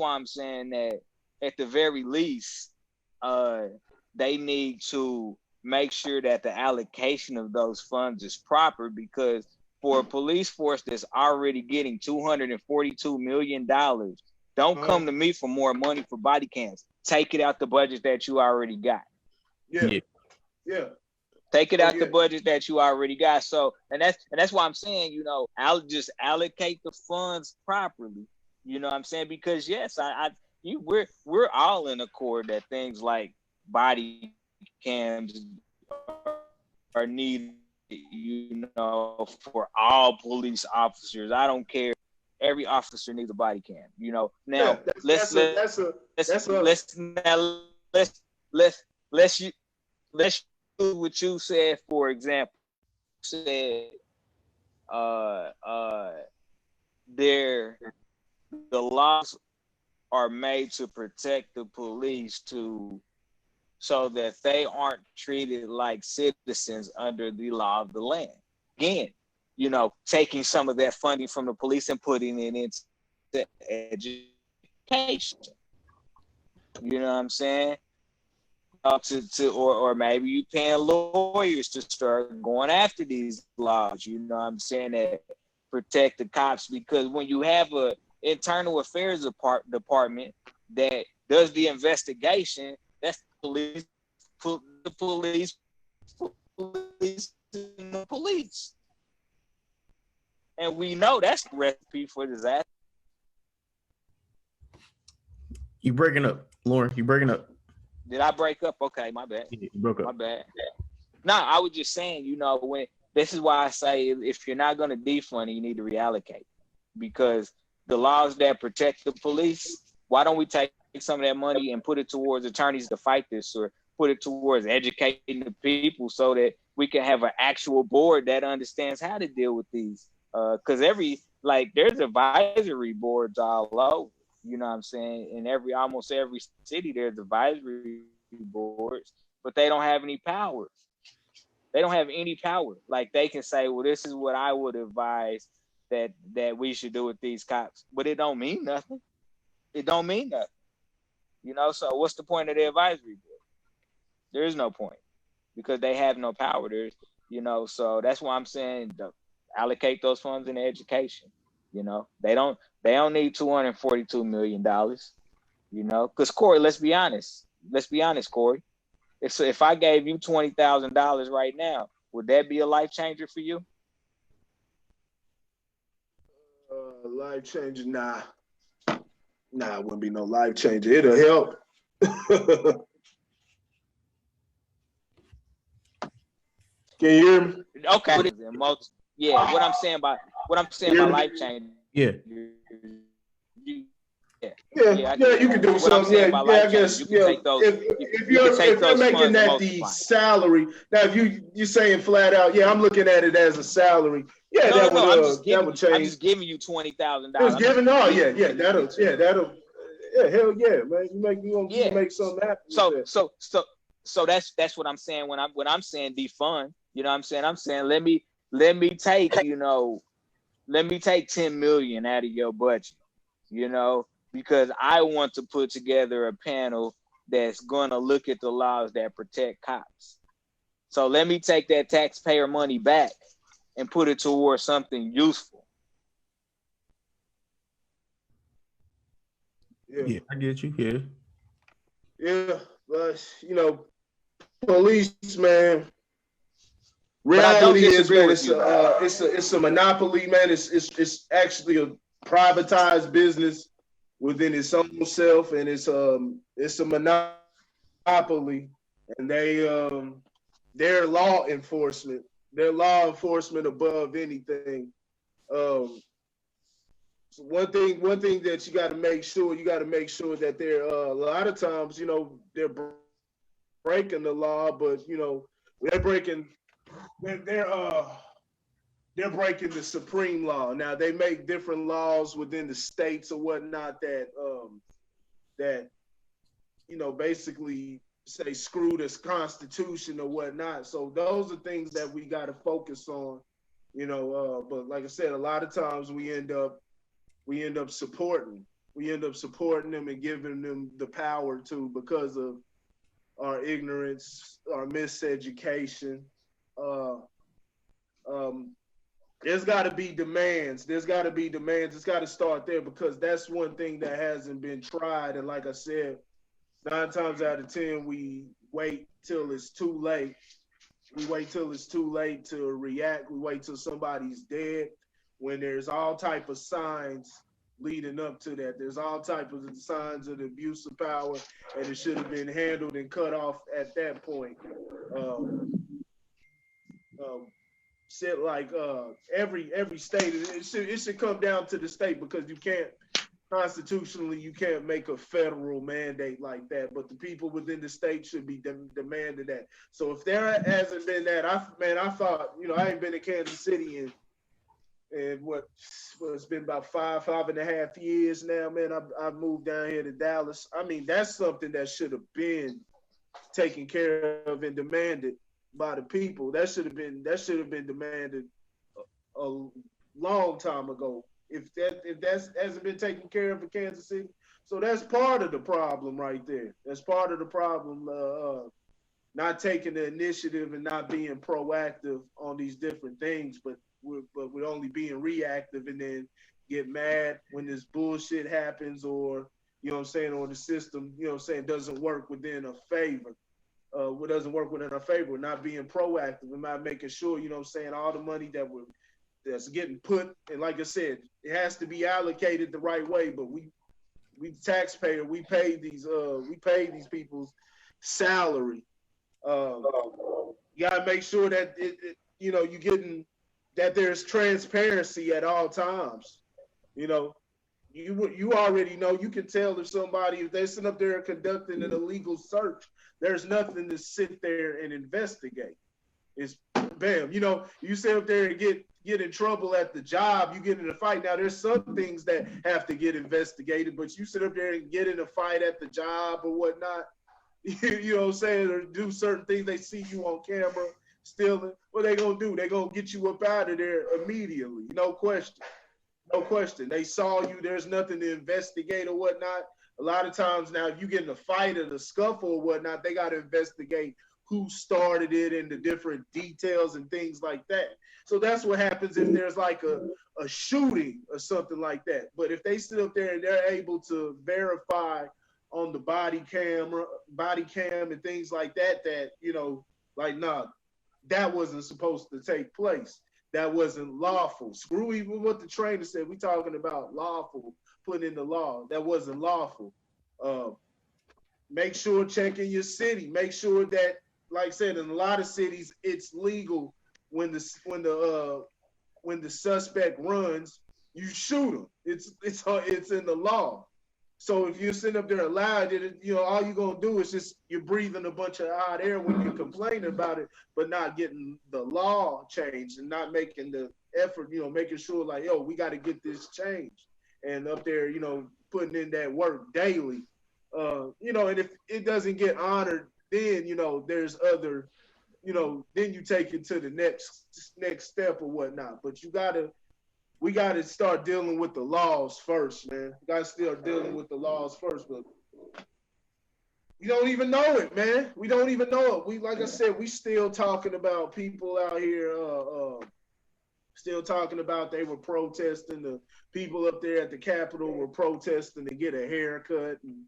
I'm saying that at the very least, they need to make sure that the allocation of those funds is proper, because for a police force that's already getting $242 million, don't come to me for more money for body cams. Take it out the budget that you already got. Yeah. Take it out the budget that you already got. So, and that's why I'm saying, I'll just allocate the funds properly. You know what I'm saying? Because yes, we're all in accord that things like body cams are needed, for all police officers. I don't care. Every officer needs a body cam. Now let's do what you said. For example, said the laws are made to protect the police so that they aren't treated like citizens under the law of the land. Again, taking some of that funding from the police and putting it into education. You know what I'm saying? Or maybe you paying lawyers to start going after these laws. You know what I'm saying? That protect the cops, because when you have a internal affairs department that does the investigation, that's the police, and we know that's the recipe for disaster. You breaking up, Lauren? You breaking up? Did I break up? Okay, my bad. You broke up. My bad. No, I was just saying, when this is why I say if you're not going to defund, you need to reallocate, because the laws that protect the police, why don't we take some of that money and put it towards attorneys to fight this, or put it towards educating the people so that we can have an actual board that understands how to deal with these? Because there's advisory boards all over. You know what I'm saying? In almost every city, there's advisory boards, but they don't have any powers. They don't have any power. Like, they can say, well, this is what I would advise that we should do with these cops, but it don't mean nothing. It don't mean nothing. So what's the point of the advisory board? There is no point. because they have no power. There's, so that's why I'm saying allocate those funds in education. They don't need $242 million. Because Corey, let's be honest, Corey. If I gave you $20,000 right now, would that be a life changer for you? Life changer? Nah, it wouldn't be no life changer. It'll help. Can you hear me? Okay. Yeah, what I'm saying by life change. Yeah. Yeah, you can do something. Yeah, I guess. If you're making that the salary, now if you're saying flat out, yeah, I'm looking at it as a salary. Yeah, that would change. I'm just giving you $20,000. Just giving, that'll, hell yeah, man. You make something happen. So that's what I'm saying when I'm saying defund. You know what I'm saying? I'm saying let me take let me take 10 million out of your budget. Because I want to put together a panel that's gonna look at the laws that protect cops. So let me take that taxpayer money back and put it towards something useful. Yeah, I get you. Yeah. Yeah, but police, man. Reality is, man, it's a monopoly, man. It's actually a privatized business within its own self, and it's a monopoly, and they're law enforcement. They're law enforcement above anything. So one thing that you got to make sure that they're a lot of times, they're breaking the law, but they're breaking the supreme law. Now they make different laws within the states or whatnot that basically say screw this Constitution or whatnot. So those are things that we got to focus on. But like I said, a lot of times we end up supporting them and giving them the power to, because of our ignorance, our miseducation. There's got to be demands. It's got to start there, because that's one thing that hasn't been tried. And like I said, 9 times out of 10, we wait till it's too late. We wait till it's too late to react. We wait till somebody's dead, when there's all type of signs leading up to that. There's all type of signs of the abuse of power, and it should have been handled and cut off at that point. Said like every state, it should come down to the state, because constitutionally you can't make a federal mandate like that, but the people within the state should be demanding that. So if there hasn't been that, I thought, I ain't been in Kansas City in it's been about five and a half years now, man. I've moved down here to Dallas. I mean, that's something that should have been taken care of and demanded by the people. That should have been demanded a long time ago. If that hasn't been taken care of in Kansas City, so that's part of the problem right there. That's part of the problem. Not taking the initiative and not being proactive on these different things, but we're only being reactive, and then get mad when this bullshit happens, or or the system doesn't work within a favor. What doesn't work within our favor, not being proactive and not making sure, all the money that's getting put, and like I said, it has to be allocated the right way. But we taxpayer, we pay these people's salary. You gotta make sure that you're getting, that there's transparency at all times. You already know, you can tell if they're sitting up there conducting an illegal search, there's nothing to sit there and investigate. It's bam, you sit up there and get in trouble at the job, you get in a fight. Now there's some things that have to get investigated, but you sit up there and get in a fight at the job or whatnot, or do certain things, they see you on camera stealing, what they gonna do? They gonna get you up out of there immediately, no question. No question. They saw you. There's nothing to investigate or whatnot. A lot of times now, if you get in a fight or a scuffle or whatnot, they got to investigate who started it and the different details and things like that. So that's what happens if there's like a shooting or something like that. But if they sit up there and they're able to verify on the body cam and things like that, you know, like, nah, that wasn't supposed to take place. That wasn't lawful. Screw even what the trainer said. We talking about lawful, put in the law. That wasn't lawful. Make sure check in your city. Make sure that, like I said, in a lot of cities, it's legal when the suspect runs, you shoot him. It's in the law. So if you're sitting up there allowed it, you know, all you're gonna do is just you're breathing a bunch of hot air when you're complaining about it, but not getting the law changed and not making the effort, you know, making sure like, yo, we got to get this changed. And up there, you know, putting in that work daily. You know, and if it doesn't get honored, then, you know, there's other, you know, then you take it to the next step or whatnot. But we gotta start dealing with the laws first, man. We gotta start dealing with the laws first, but we don't even know it, man. We don't even know it. We, like I said, we still talking about people out here, still talking about they were protesting. The people up there at the Capitol were protesting to get a haircut and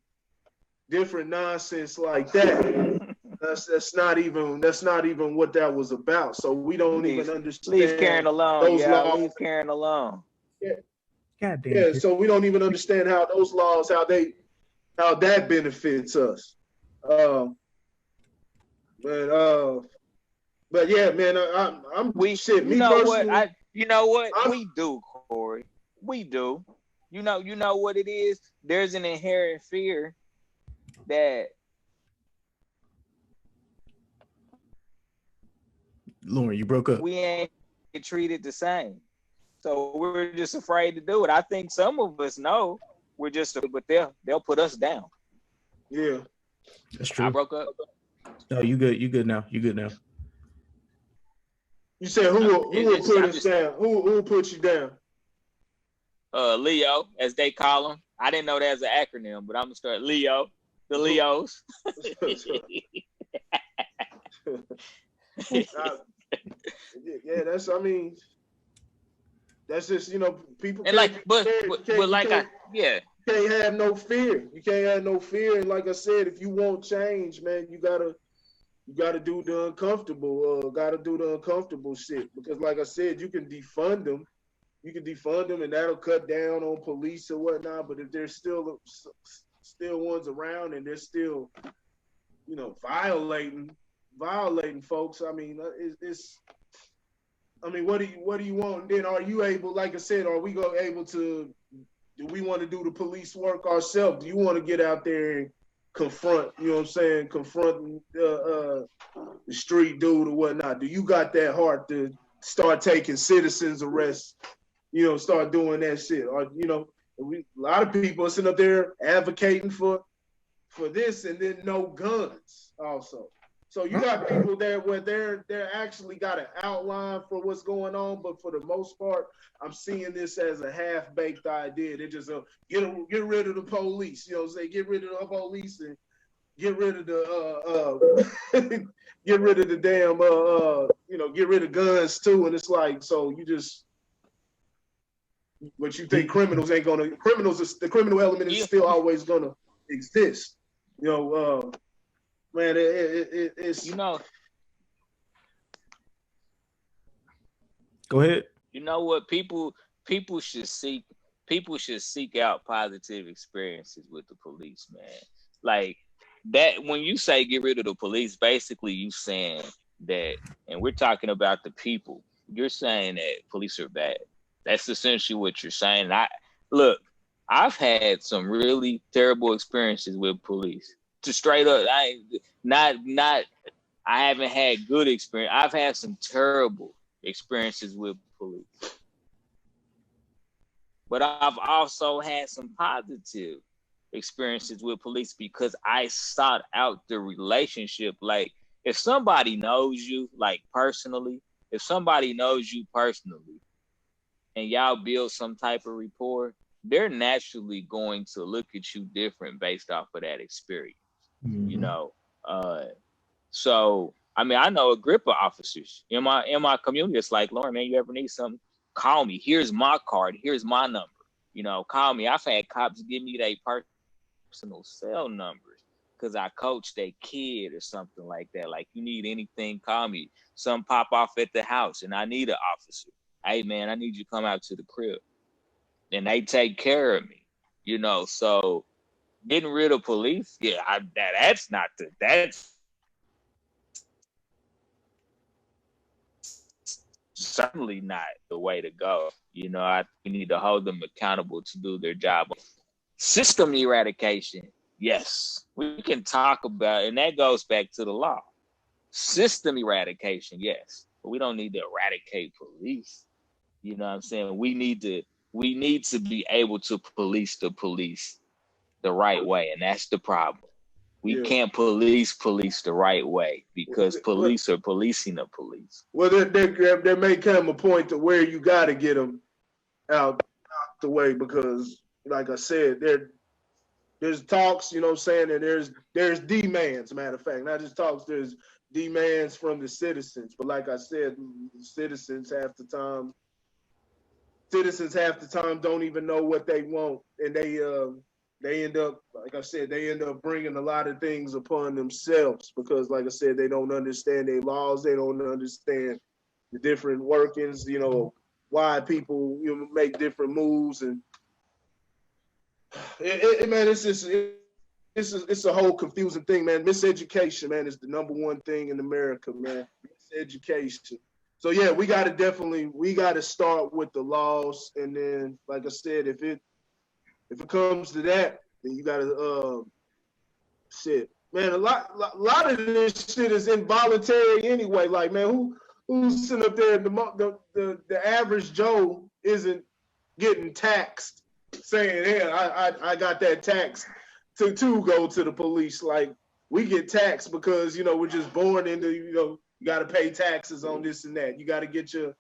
different nonsense like that. That's not even what that was about. So we don't even understand. Leave Karen alone. Those laws. Leave Karen alone. Yeah. Goddamn. Yeah. So we don't even understand how those laws, how that benefits us. But yeah, man, we do, Corey. We do. You know what it is? There's an inherent fear that Lauren, you broke up. we ain't get treated the same. So we're just afraid to do it. I think some of us know we're just, but they'll put us down. Yeah. That's true. I broke up. No, you good. You good now. You good now. You said who will put us down? Who will put you down? Leo, as they call them. I didn't know that as an acronym, but I'm gonna start Leo. The Leos. Yeah, that's just, you know, people and can't, can't have no fear. You can't have no fear. And like I said, if you want change, man, you gotta do the uncomfortable. Gotta do the uncomfortable shit. Because like I said, you can defund them. And that'll cut down on police or whatnot. But if there's still ones around and they're still, you know, violating folks, I mean, what do you want? And then are you able, like I said, are we do we want to do the police work ourselves? Do you want to get out there and confront, you know what I'm saying, confront the street dude or whatnot? Do you got that heart to start taking citizens arrests, you know, start doing that shit? Or, you know, a lot of people are sitting up there advocating for this and then no guns also. So you got people there where they're actually got an outline for what's going on, but for the most part, I'm seeing this as a half-baked idea. They just get rid of the police, you know what I'm saying? Get rid of the police and get rid of the get rid of the damn you know, get rid of guns too. And it's like, so you just, what you think the criminal element is still always gonna exist, you know. Man, it's, you know. Go ahead. You know what? People should seek out positive experiences with the police, man. Like that, when you say get rid of the police, basically you saying that, and we're talking about the people. You're saying that police are bad. That's essentially what you're saying. I've had some really terrible experiences with police. To straight up, I haven't had good experience. I've had some terrible experiences with police, but I've also had some positive experiences with police because I sought out the relationship. Like if somebody knows you, like personally, and y'all build some type of rapport, they're naturally going to look at you different based off of that experience. Mm-hmm. You know, So, I mean, I know a grip of officers in my community. It's like, Lauren, man, you ever need something? Call me. Here's my card. Here's my number. Call me. I've had cops give me their personal cell numbers because I coached a kid or something like that. Like, you need anything, call me. Some pop off at the house and I need an officer. Hey, man, I need you to come out to the crib. And they take care of me, So getting rid of police, yeah, that's certainly not the way to go. We need to hold them accountable to do their job. System eradication, yes, we can talk about, and that goes back to the law. System eradication, yes, but we don't need to eradicate police. You know what I'm saying? We need to be able to police the police the right way, and that's the problem. We can't police the right way because police are policing the police. Well, there may come a point to where you got to get them out the way because, like I said, there's talks, you know what I'm saying, and there's demands. Matter of fact, not just talks. There's demands from the citizens, but like I said, citizens half the time don't even know what they want, and they end up, like I said, bringing a lot of things upon themselves because, like I said, they don't understand their laws. They don't understand the different workings, why people make different moves. And man, it's a whole confusing thing, man. Miseducation, man, is the number one thing in America, man. Miseducation. So yeah, we got to start with the laws. And then, like I said, if it comes to that, then you gotta shit. Man, a lot of this shit is involuntary anyway. Like, man, who's sitting up there? The average Joe isn't getting taxed, saying, "Hey, I got that tax to go to the police." Like, we get taxed because we're just born into you got to pay taxes on this and that. You got to get your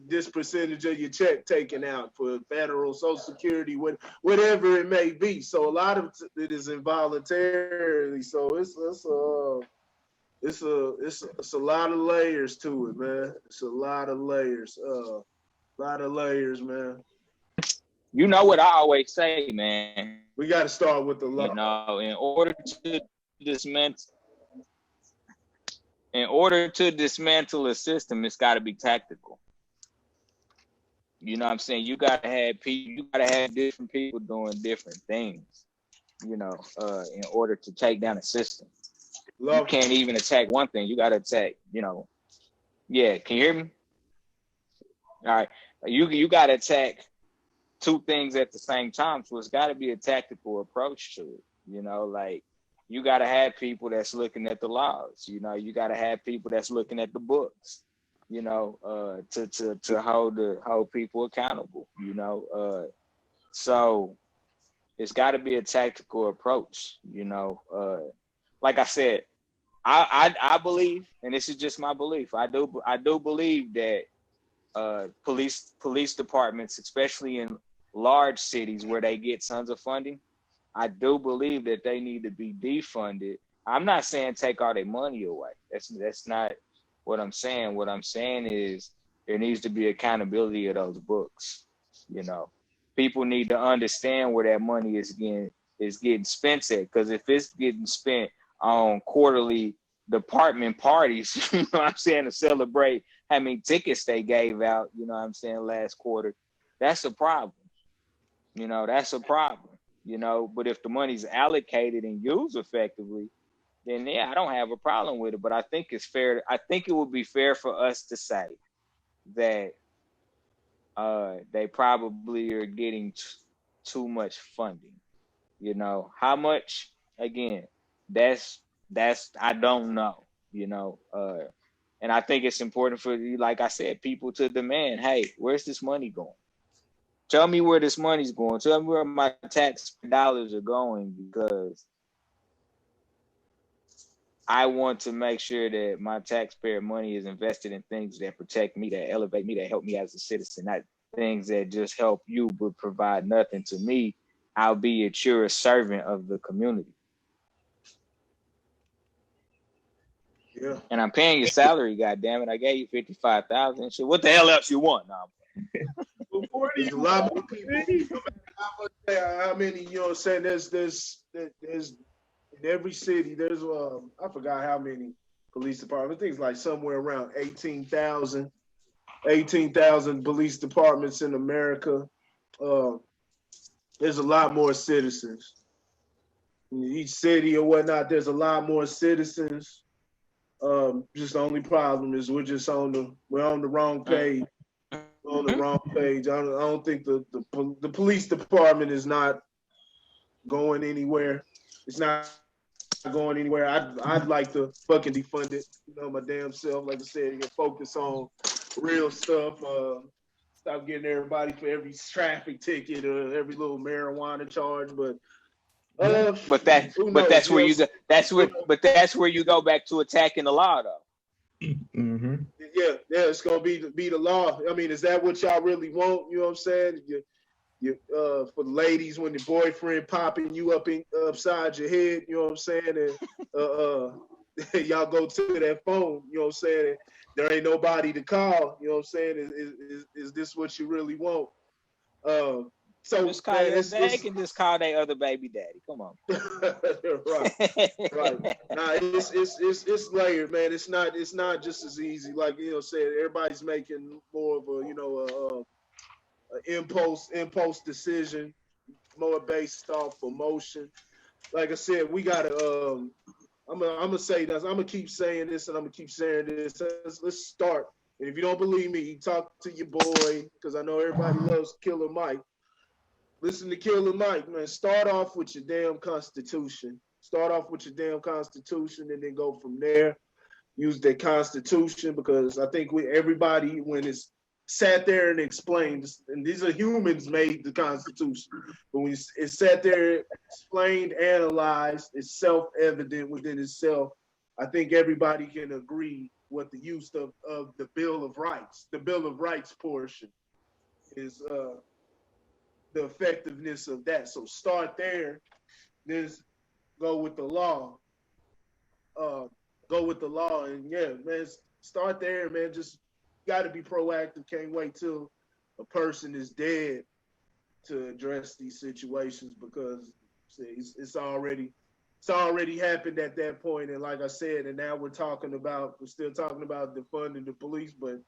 this percentage of your check taken out for federal, Social Security, whatever it may be. So a lot of it is involuntarily. So it's a lot of layers to it, man. It's a lot of layers. Man. You know what I always say, man. We got to start with the law. In order to dismantle a system, it's got to be tactical. You know what I'm saying? You got to have different people doing different things, in order to take down a system. You can't even attack one thing. You got to attack, Yeah, can you hear me? All right. You got to attack two things at the same time. So it's got to be a tactical approach to it, like, you got to have people that's looking at the laws. You got to have people that's looking at the books, to hold people accountable, So it's got to be a tactical approach, Like I said, I believe, and this is just my belief, I do believe that police departments, especially in large cities where they get tons of funding, I do believe that they need to be defunded. I'm not saying take all their money away. That's not what I'm saying. What I'm saying is there needs to be accountability of those books. People need to understand where that money is getting spent at. Because if it's getting spent on quarterly department parties, what I'm saying, to celebrate how many tickets they gave out, last quarter, that's a problem. That's a problem. But if the money's allocated and used effectively, then yeah, I don't have a problem with it. But I think it's fair. I think it would be fair for us to say that they probably are getting too much funding. How much? Again, that's I don't know. And I think it's important for, like I said, people to demand, hey, where's this money going? Tell me where this money's going. Tell me where my tax dollars are going, because I want to make sure that my taxpayer money is invested in things that protect me, that elevate me, that help me as a citizen, not things that just help you but provide nothing to me, albeit you're a servant of the community. Yeah. And I'm paying your salary, goddamn it. I gave you 55,000. So what the hell else you want now? There's a lot more people. How many? You know what I'm saying? There's in every city. There's I forgot how many police departments. I think it's like somewhere around 18,000 police departments in America. There's a lot more citizens. In each city or whatnot, there's a lot more citizens. Just the only problem is we're on the wrong page. We're on the wrong page. I don't think the police department is not going anywhere. It's not going anywhere. I'd like to fucking defund it. My damn self. Like I said, get focus on real stuff. Stop getting everybody for every traffic ticket or every little marijuana charge. But that's where you go back to attacking the law, though. Mm-hmm. Yeah, it's gonna be the law. I mean, is that what y'all really want? You know what I'm saying? You for the ladies, when the boyfriend popping you upside your head, you know what I'm saying? And y'all go to that phone, you know what I'm saying? There ain't nobody to call, you know what I'm saying? Is this what you really want? So just call they can just call their other baby daddy. Come on. right. Nah, it's layered, man. It's not just as easy. Like said, everybody's making more of a impulse decision, more based off emotion. Like I said, we gotta. I'm gonna say this. I'm gonna keep saying this, and I'm gonna keep saying this. Let's start. And if you don't believe me, talk to your boy, because I know everybody loves Killer Mike. Listen to Killer Mike, man. Start off with your damn Constitution. And then go from there. Use that Constitution, because I think everybody, when it's sat there and explained, and these are humans made the Constitution, but when it's sat there, explained, analyzed, it's self-evident within itself. I think everybody can agree what the use of the Bill of Rights, the Bill of Rights portion, is the effectiveness of that. So start there, then go with the law. And yeah, man, start there, man. Just got to be proactive. Can't wait till a person is dead to address these situations, because it's already happened at that point. And like I said, and now we're still talking about defunding the police, but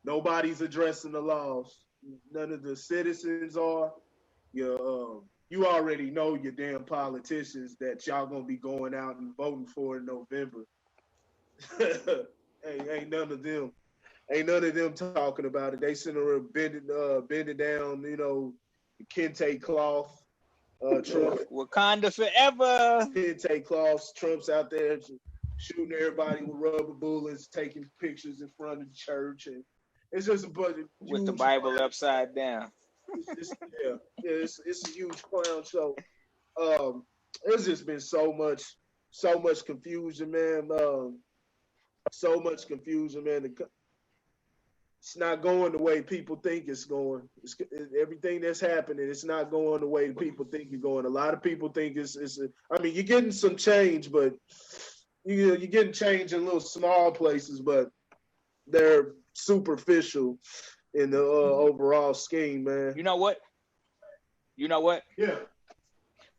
nobody's addressing the laws. None of the citizens are. You already know your damn politicians that y'all gonna be going out and voting for in November. Ain't none of them talking about it. They sitting around bending down, the kente cloth. Trump, Wakanda forever. Kente cloths. Trump's out there shooting everybody with rubber bullets, taking pictures in front of the church, and it's just a bunch of with the Bible upside down. It's a huge clown show. There's just been so much confusion, man. So much confusion, man. It's not going the way people think it's going. Everything that's happening, it's not going the way people think it's going. A lot of people think you're getting some change, but you're getting change in little small places, but they're superficial in the overall scheme, man. You know what? Yeah.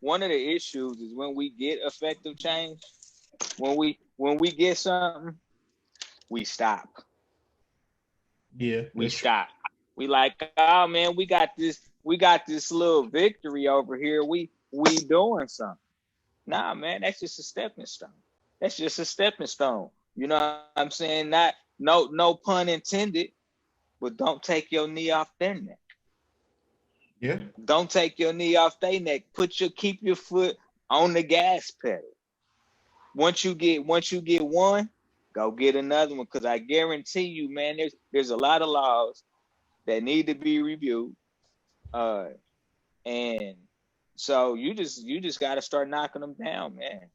One of the issues is when we get effective change, when we get something, we stop. Yeah. We stop. We like, oh man, we got this little victory over here. We doing something. Nah, man, that's just a stepping stone. You know what I'm saying? No pun intended, but don't take your knee off their neck. Yeah. Don't take your knee off their neck. Keep your foot on the gas pedal. Once you get one, go get another one, because I guarantee you, man, there's a lot of laws that need to be reviewed, and so you just got to start knocking them down, man.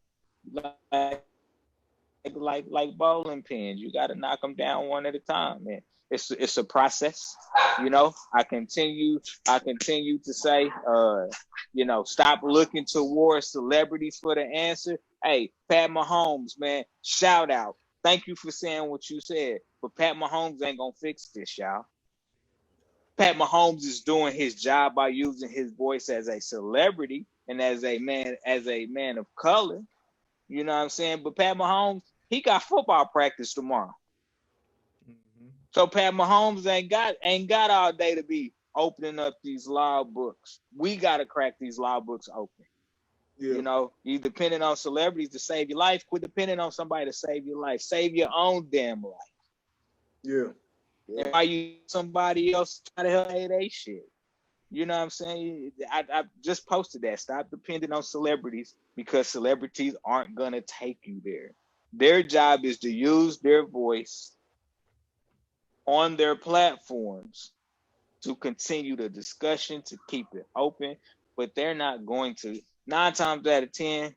Like bowling pins, you got to knock them down one at a time, man. It's a process, I continue to say, stop looking towards celebrities for the answer. Hey, Pat Mahomes, man, shout out. thank you for saying what you said. But Pat Mahomes ain't gonna fix this, y'all. Pat Mahomes is doing his job by using his voice as a celebrity and as a man of color. You know what I'm saying? But Pat Mahomes, he got football practice tomorrow. Mm-hmm. So Pat Mahomes ain't got all day to be opening up these law books. We gotta crack these law books open. Yeah. You know, you depending on celebrities to save your life. Quit depending on somebody to save your life. Save your own damn life. Yeah. And why you somebody else try to help they shit? You know what I'm saying? I just posted that. Stop depending on celebrities because celebrities aren't gonna take you there. Their job is to use their voice on their platforms to continue the discussion, to keep it open, but they're not going to. 9 times out of 10,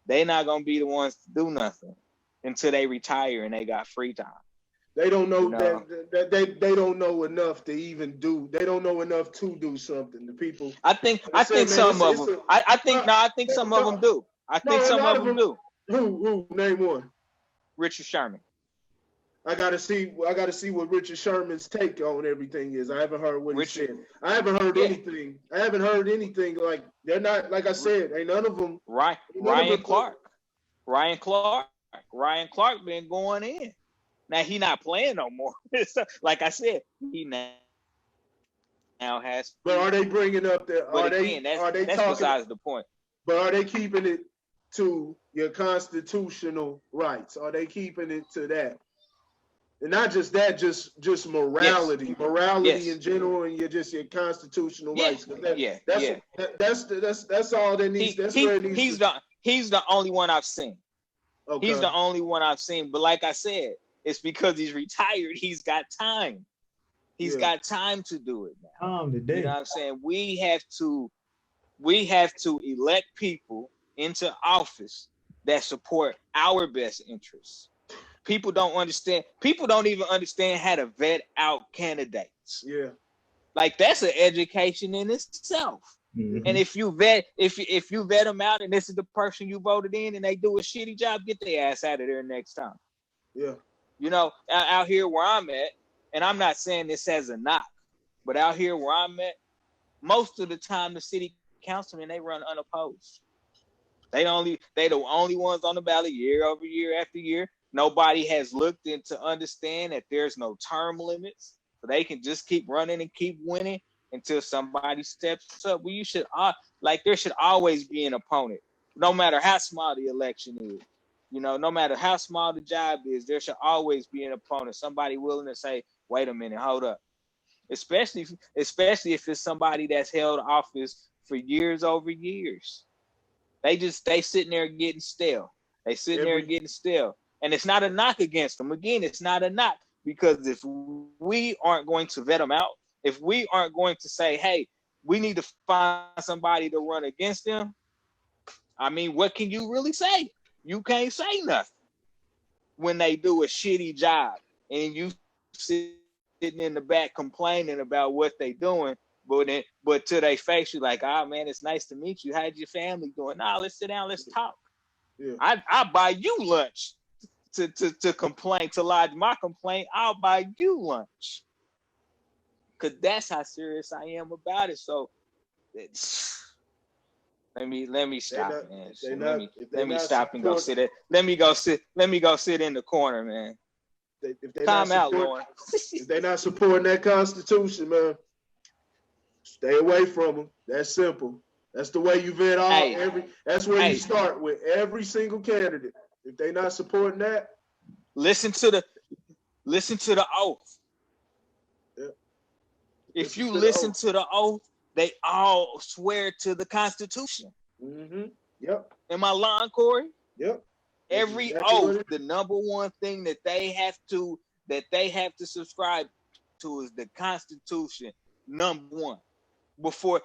they're not gonna be the ones to do nothing until they retire and they got free time. They don't know that they don't know enough to even do. They don't know enough to do something. The people. I think some of them. I think some of them do. I think some of them do. Who? Name one. Richard Sherman. I gotta see what Richard Sherman's take on everything is. I haven't heard what he said. I haven't heard anything. I haven't heard anything like they're not like I said. Ain't none of them. Ryan Clark been going in. Now he not playing no more. Like I said, he now has. But are they bringing up that? Are they talking? Besides the point. But are they keeping it to your constitutional rights? Are they keeping it to that? And not just that, just morality, yes. Morality in general, and your constitutional rights. That's all that needs. He's the only one I've seen. Okay. He's the only one I've seen. But like I said, it's because he's retired. He's got time. He's got time to do it now. You know what I'm saying? We have to elect people into office that support our best interests. People don't understand. People don't even understand how to vet out candidates. Yeah, like that's an education in itself. Mm-hmm. And if you vet them out, and this is the person you voted in, and they do a shitty job, get their ass out of there next time. Yeah, you know, out here where I'm at, and I'm not saying this as a knock, but out here where I'm at, most of the time the city councilmen, they run unopposed. They the only ones on the ballot year over year after year. Nobody has looked into understand that there's no term limits, so they can just keep running and keep winning until somebody steps up. Well, there should always be an opponent, no matter how small the election is. You know, no matter how small the job is, there should always be an opponent. Somebody willing to say, "Wait a minute, hold up." Especially if it's somebody that's held office for years over years. They sitting there getting stale. And it's not a knock against them. Again, it's not a knock, because if we aren't going to vet them out, if we aren't going to say, hey, we need to find somebody to run against them, I mean, what can you really say? You can't say nothing when they do a shitty job and you sitting in the back complaining about what they doing, but to their face, you're like, oh man, it's nice to meet you. How's your family doing? Nah, let's sit down, let's talk. Yeah. I buy you lunch. To complain, to lodge my complaint, I'll buy you lunch. Cause that's how serious I am about it. So let me stop, man. Let me stop and go sit it. Let me go sit in the corner, man. Time out, Lauren. If they're not supporting that Constitution, man, stay away from them. That's simple. That's the way you vet that's where you start with every single candidate. If they not supporting that, listen to the oath. Yeah. If you listen to the oath, they all swear to the Constitution. Mm-hmm. Yep. Am I lying, Corey? Yep. Every oath, the number one thing that they have to subscribe to is the Constitution. Number one. Before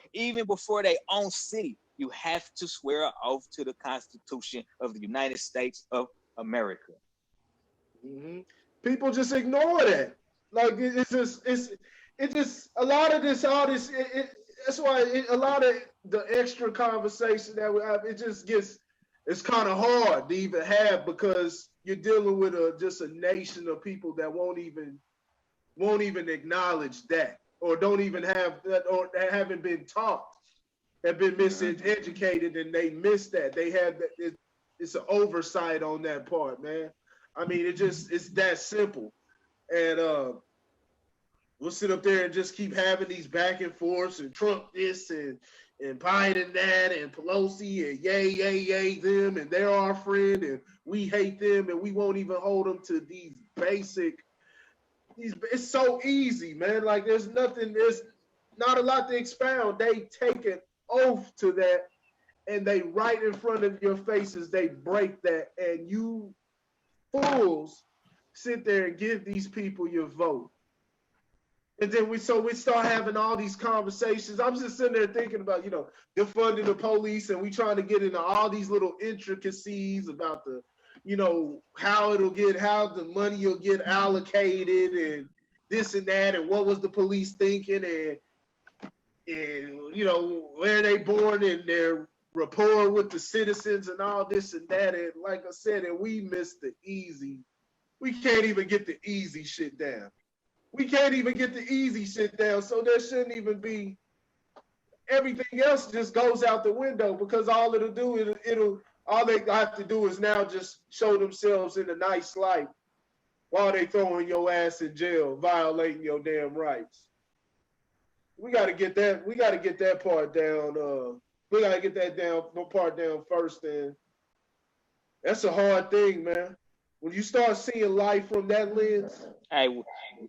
their own city, you have to swear an oath to the Constitution of the United States of America. Mm-hmm. People just ignore that. Like it's just a lot of this, all this. That's why a lot of the extra conversation that we have, it's kind of hard to even have, because you're dealing with just a nation of people that won't even acknowledge that, or don't even have that, or that haven't been taught, have been miseducated, and they miss that. They have that. It's an oversight on that part, man. I mean, it's that simple. And we'll sit up there and just keep having these back and forths, and Trump this and Biden that, and Pelosi and yay them, and they're our friend and we hate them, and we won't even hold them to these basic. It's so easy, man. Like there's not a lot to expound. They take an oath to that, and they right in front of your faces, they break that, and you fools sit there and give these people your vote. And then we start having all these conversations. I'm just sitting there thinking about, defunding the police, and we trying to get into all these little intricacies about the, how the money will get allocated, and this and that, and what was the police thinking, and where they born, and their rapport with the citizens, and all this and that. And like I said, and we missed the easy. We can't even get the easy shit down. So there shouldn't even be, everything else just goes out the window, because all it'll do, all they have to do is now just show themselves in a nice light while they throwing your ass in jail, violating your damn rights. We got to get that part down. We got to get that part down first. And that's a hard thing, man. When you start seeing life from that lens,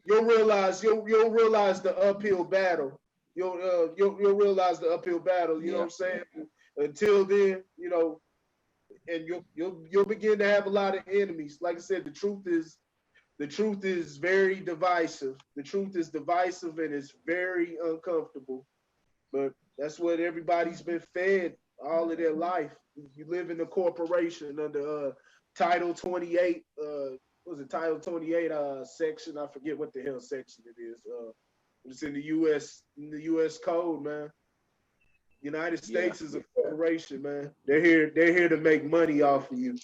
you'll realize the uphill battle. You'll realize the uphill battle. You know what I'm saying? Until then, and you'll begin to have a lot of enemies. Like I said, the truth is very divisive. The truth is divisive, and it's very uncomfortable. But that's what everybody's been fed all of their life. You live in a corporation under Title 28. Was it Title 28 section? I forget what the hell section it is. It's in the U.S. code, man. United States is a corporation, man. They're here to make money off of you.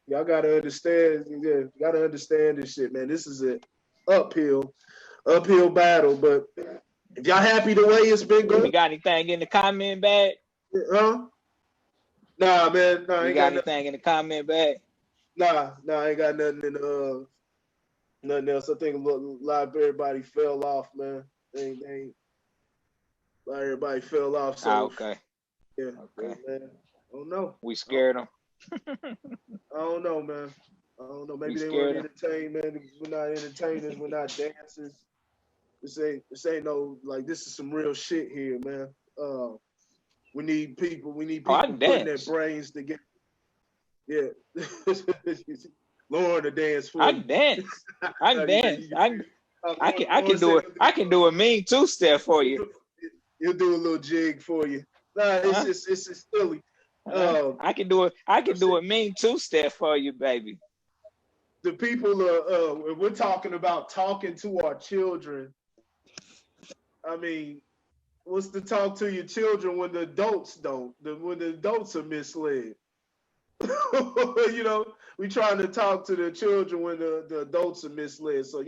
Y'all gotta understand. You gotta understand this shit, man. This is an uphill battle. But if y'all happy the way it's been going, you got anything in the comment bag? Huh? Nah, man. Nah, you got anything in the comment bag? Nah, I ain't got nothing in nothing else. I think a lot of everybody fell off, man. They everybody fell off. So okay. Yeah. Okay. Man. I don't know. We scared them. I don't know, man. I don't know. Maybe they weren't entertained, man. We're not entertainers. We're not dancers. This ain't no, like, this is some real shit here, man. We need people putting their brains together. Yeah. Lauren to dance for I can dance. I can do a mean two-step for you. He'll do a little jig for you. Nah, it's just silly. I can do a mean two-step for you, baby. The people we're talking about talking to our children. I mean, what's to talk to your children when the adults don't? When the adults are misled. We trying to talk to the children when the adults are misled. So,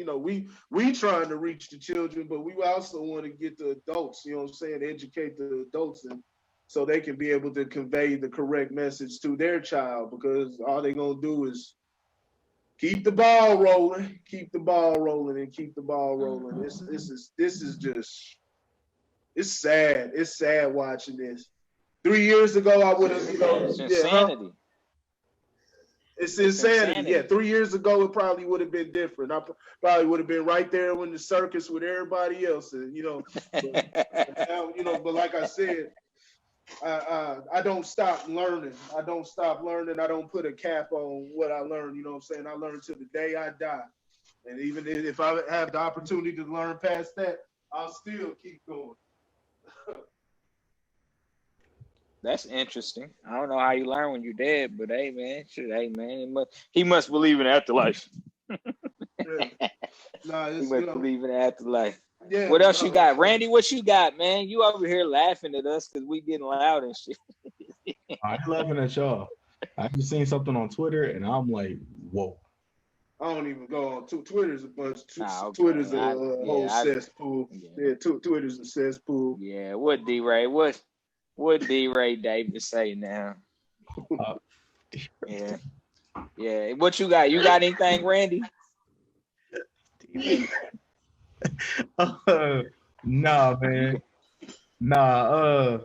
we trying to reach the children, but we also want to get the adults, educate the adults, and so they can be able to convey the correct message to their child, because all they're going to do is keep the ball rolling, and keep the ball rolling. This is just, it's sad. It's sad watching this. 3 years ago, I would have, it's insanity. It's insanity. Yeah, 3 years ago, it probably would have been different. I probably would have been right there in the circus with everybody else, and but like I said, I don't stop learning. I don't put a cap on what I learn. I learn till the day I die. And even if I have the opportunity to learn past that, I'll still keep going. That's interesting. I don't know how you learn when you're dead, but hey, man, he must believe in afterlife. He must believe in afterlife. Yeah, what else you got? Randy, what you got, man? You over here laughing at us because we getting loud and shit. I'm laughing at y'all. I just seen something on Twitter, and I'm like, whoa. I don't even go on Twitter's a bunch. Okay. Twitter's a whole I, cesspool. Yeah, Twitter's a cesspool. yeah. What D-Ray? What D-Ray Davis say now? Uh, Yeah. Yeah. What you got? You got anything, Randy? Nah, man. Nah,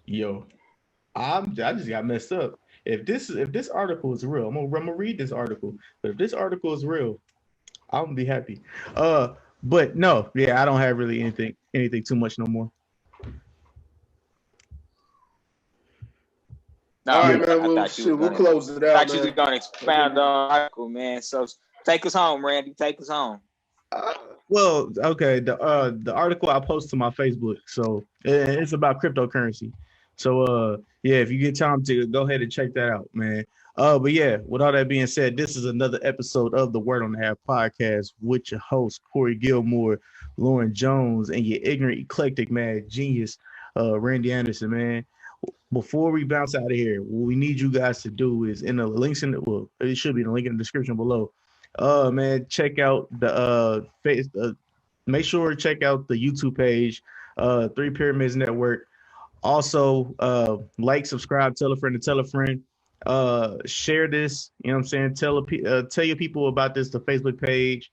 yo, I just got messed up. If this article is real, I'm gonna read this article. But if this article is real, I'm gonna be happy. But no, yeah, I don't have really anything too much no more. No, All right, I man. We'll close it out. I thought you was gonna expound on the article, man. So take us home, Randy. Take us home. Well, okay. The article I posted to my Facebook, so it's about cryptocurrency. So yeah, if you get time to go ahead and check that out, man. But yeah, with all that being said, this is another episode of the Word on the Half podcast with your host Corey Gilmore, Lauren Jones, and your ignorant, eclectic, mad genius, Randy Anderson, man. Before we bounce out of here, what we need you guys to do is in the links it should be the link in the description below. Man, check out the make sure to check out the YouTube page, Three Pyramids Network. Also, like, subscribe, tell a friend to tell a friend. Share this, you know what I'm saying? Tell your people about this, the Facebook page,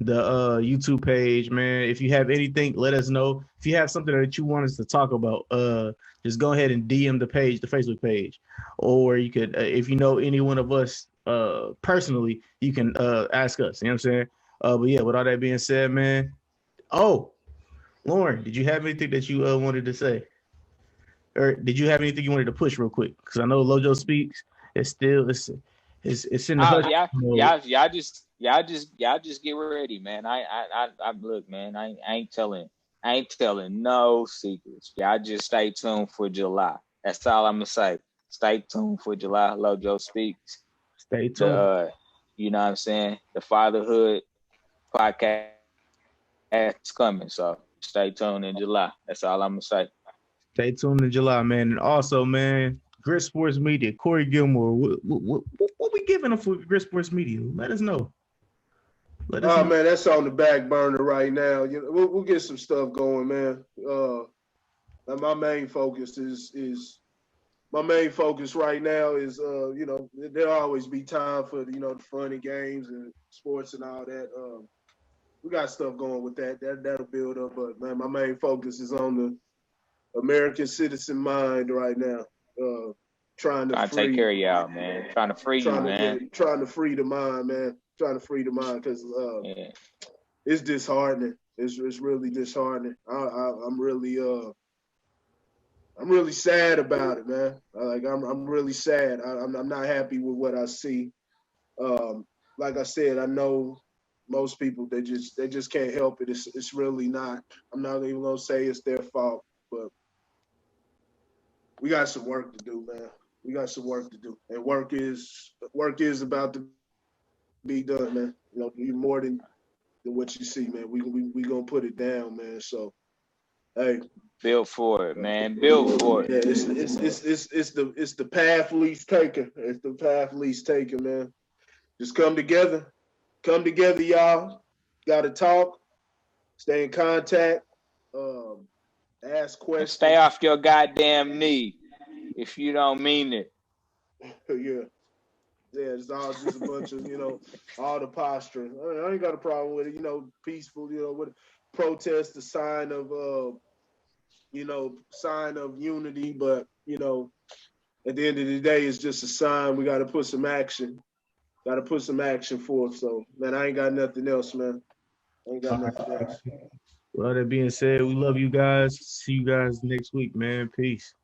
the YouTube page, man. If you have anything, let us know. If you have something that you want us to talk about, just go ahead and DM the Facebook page. Or you could, if you know any one of us personally, you can ask us, you know what I'm saying? But yeah, with all that being said, man. Oh, Lauren, did you have anything that you wanted to say? Or did you have anything you wanted to push real quick? Because I know Lojo speaks. It's in the hush. Y'all just get ready, man. I look, man. I ain't telling no secrets. Y'all just stay tuned for July. That's all I'm gonna say. Stay tuned for July. Lojo speaks. Stay tuned. You know what I'm saying? The Fatherhood podcast is coming, so stay tuned in July. That's all I'm gonna say. Stay tuned in July, man. And also, man, Grit Sports Media, Corey Gilmore. What we giving them for Grit Sports Media? Let us know. Man, that's on the back burner right now. You know, we'll get some stuff going, man. My main focus right now is you know, there'll always be time for the fun and games and sports and all that. We got stuff going with that'll build up, but man, my main focus is on the American citizen mind right now. Trying to take care of y'all, man. Trying to free you, man. Trying to free the mind, man. Trying to free the mind because it's disheartening. It's really disheartening. I'm really sad about it, man. I'm really sad. I'm not happy with what I see. Like I said, I know most people they just can't help it. It's really not. I'm not even gonna say it's their fault, but we got some work to do, man. We got some work to do, and work is about to be done, man. You know, even more than what you see, man. We gonna put it down, man. So, hey, build for it, man. Build for it. Yeah, it's the path least taken. It's the path least taken, man. Just come together, y'all. Got to talk, stay in contact, ask questions. Stay off your goddamn knee if you don't mean it. Yeah, it's all just a bunch of all the posturing. I ain't got a problem with it. Peaceful. With protest, the sign of sign of unity. But at the end of the day, it's just a sign. We got to put some action. Got to put some action forth. So, man, I ain't got nothing else, man. I ain't got nothing else. Well, that being said, we love you guys. See you guys next week, man. Peace.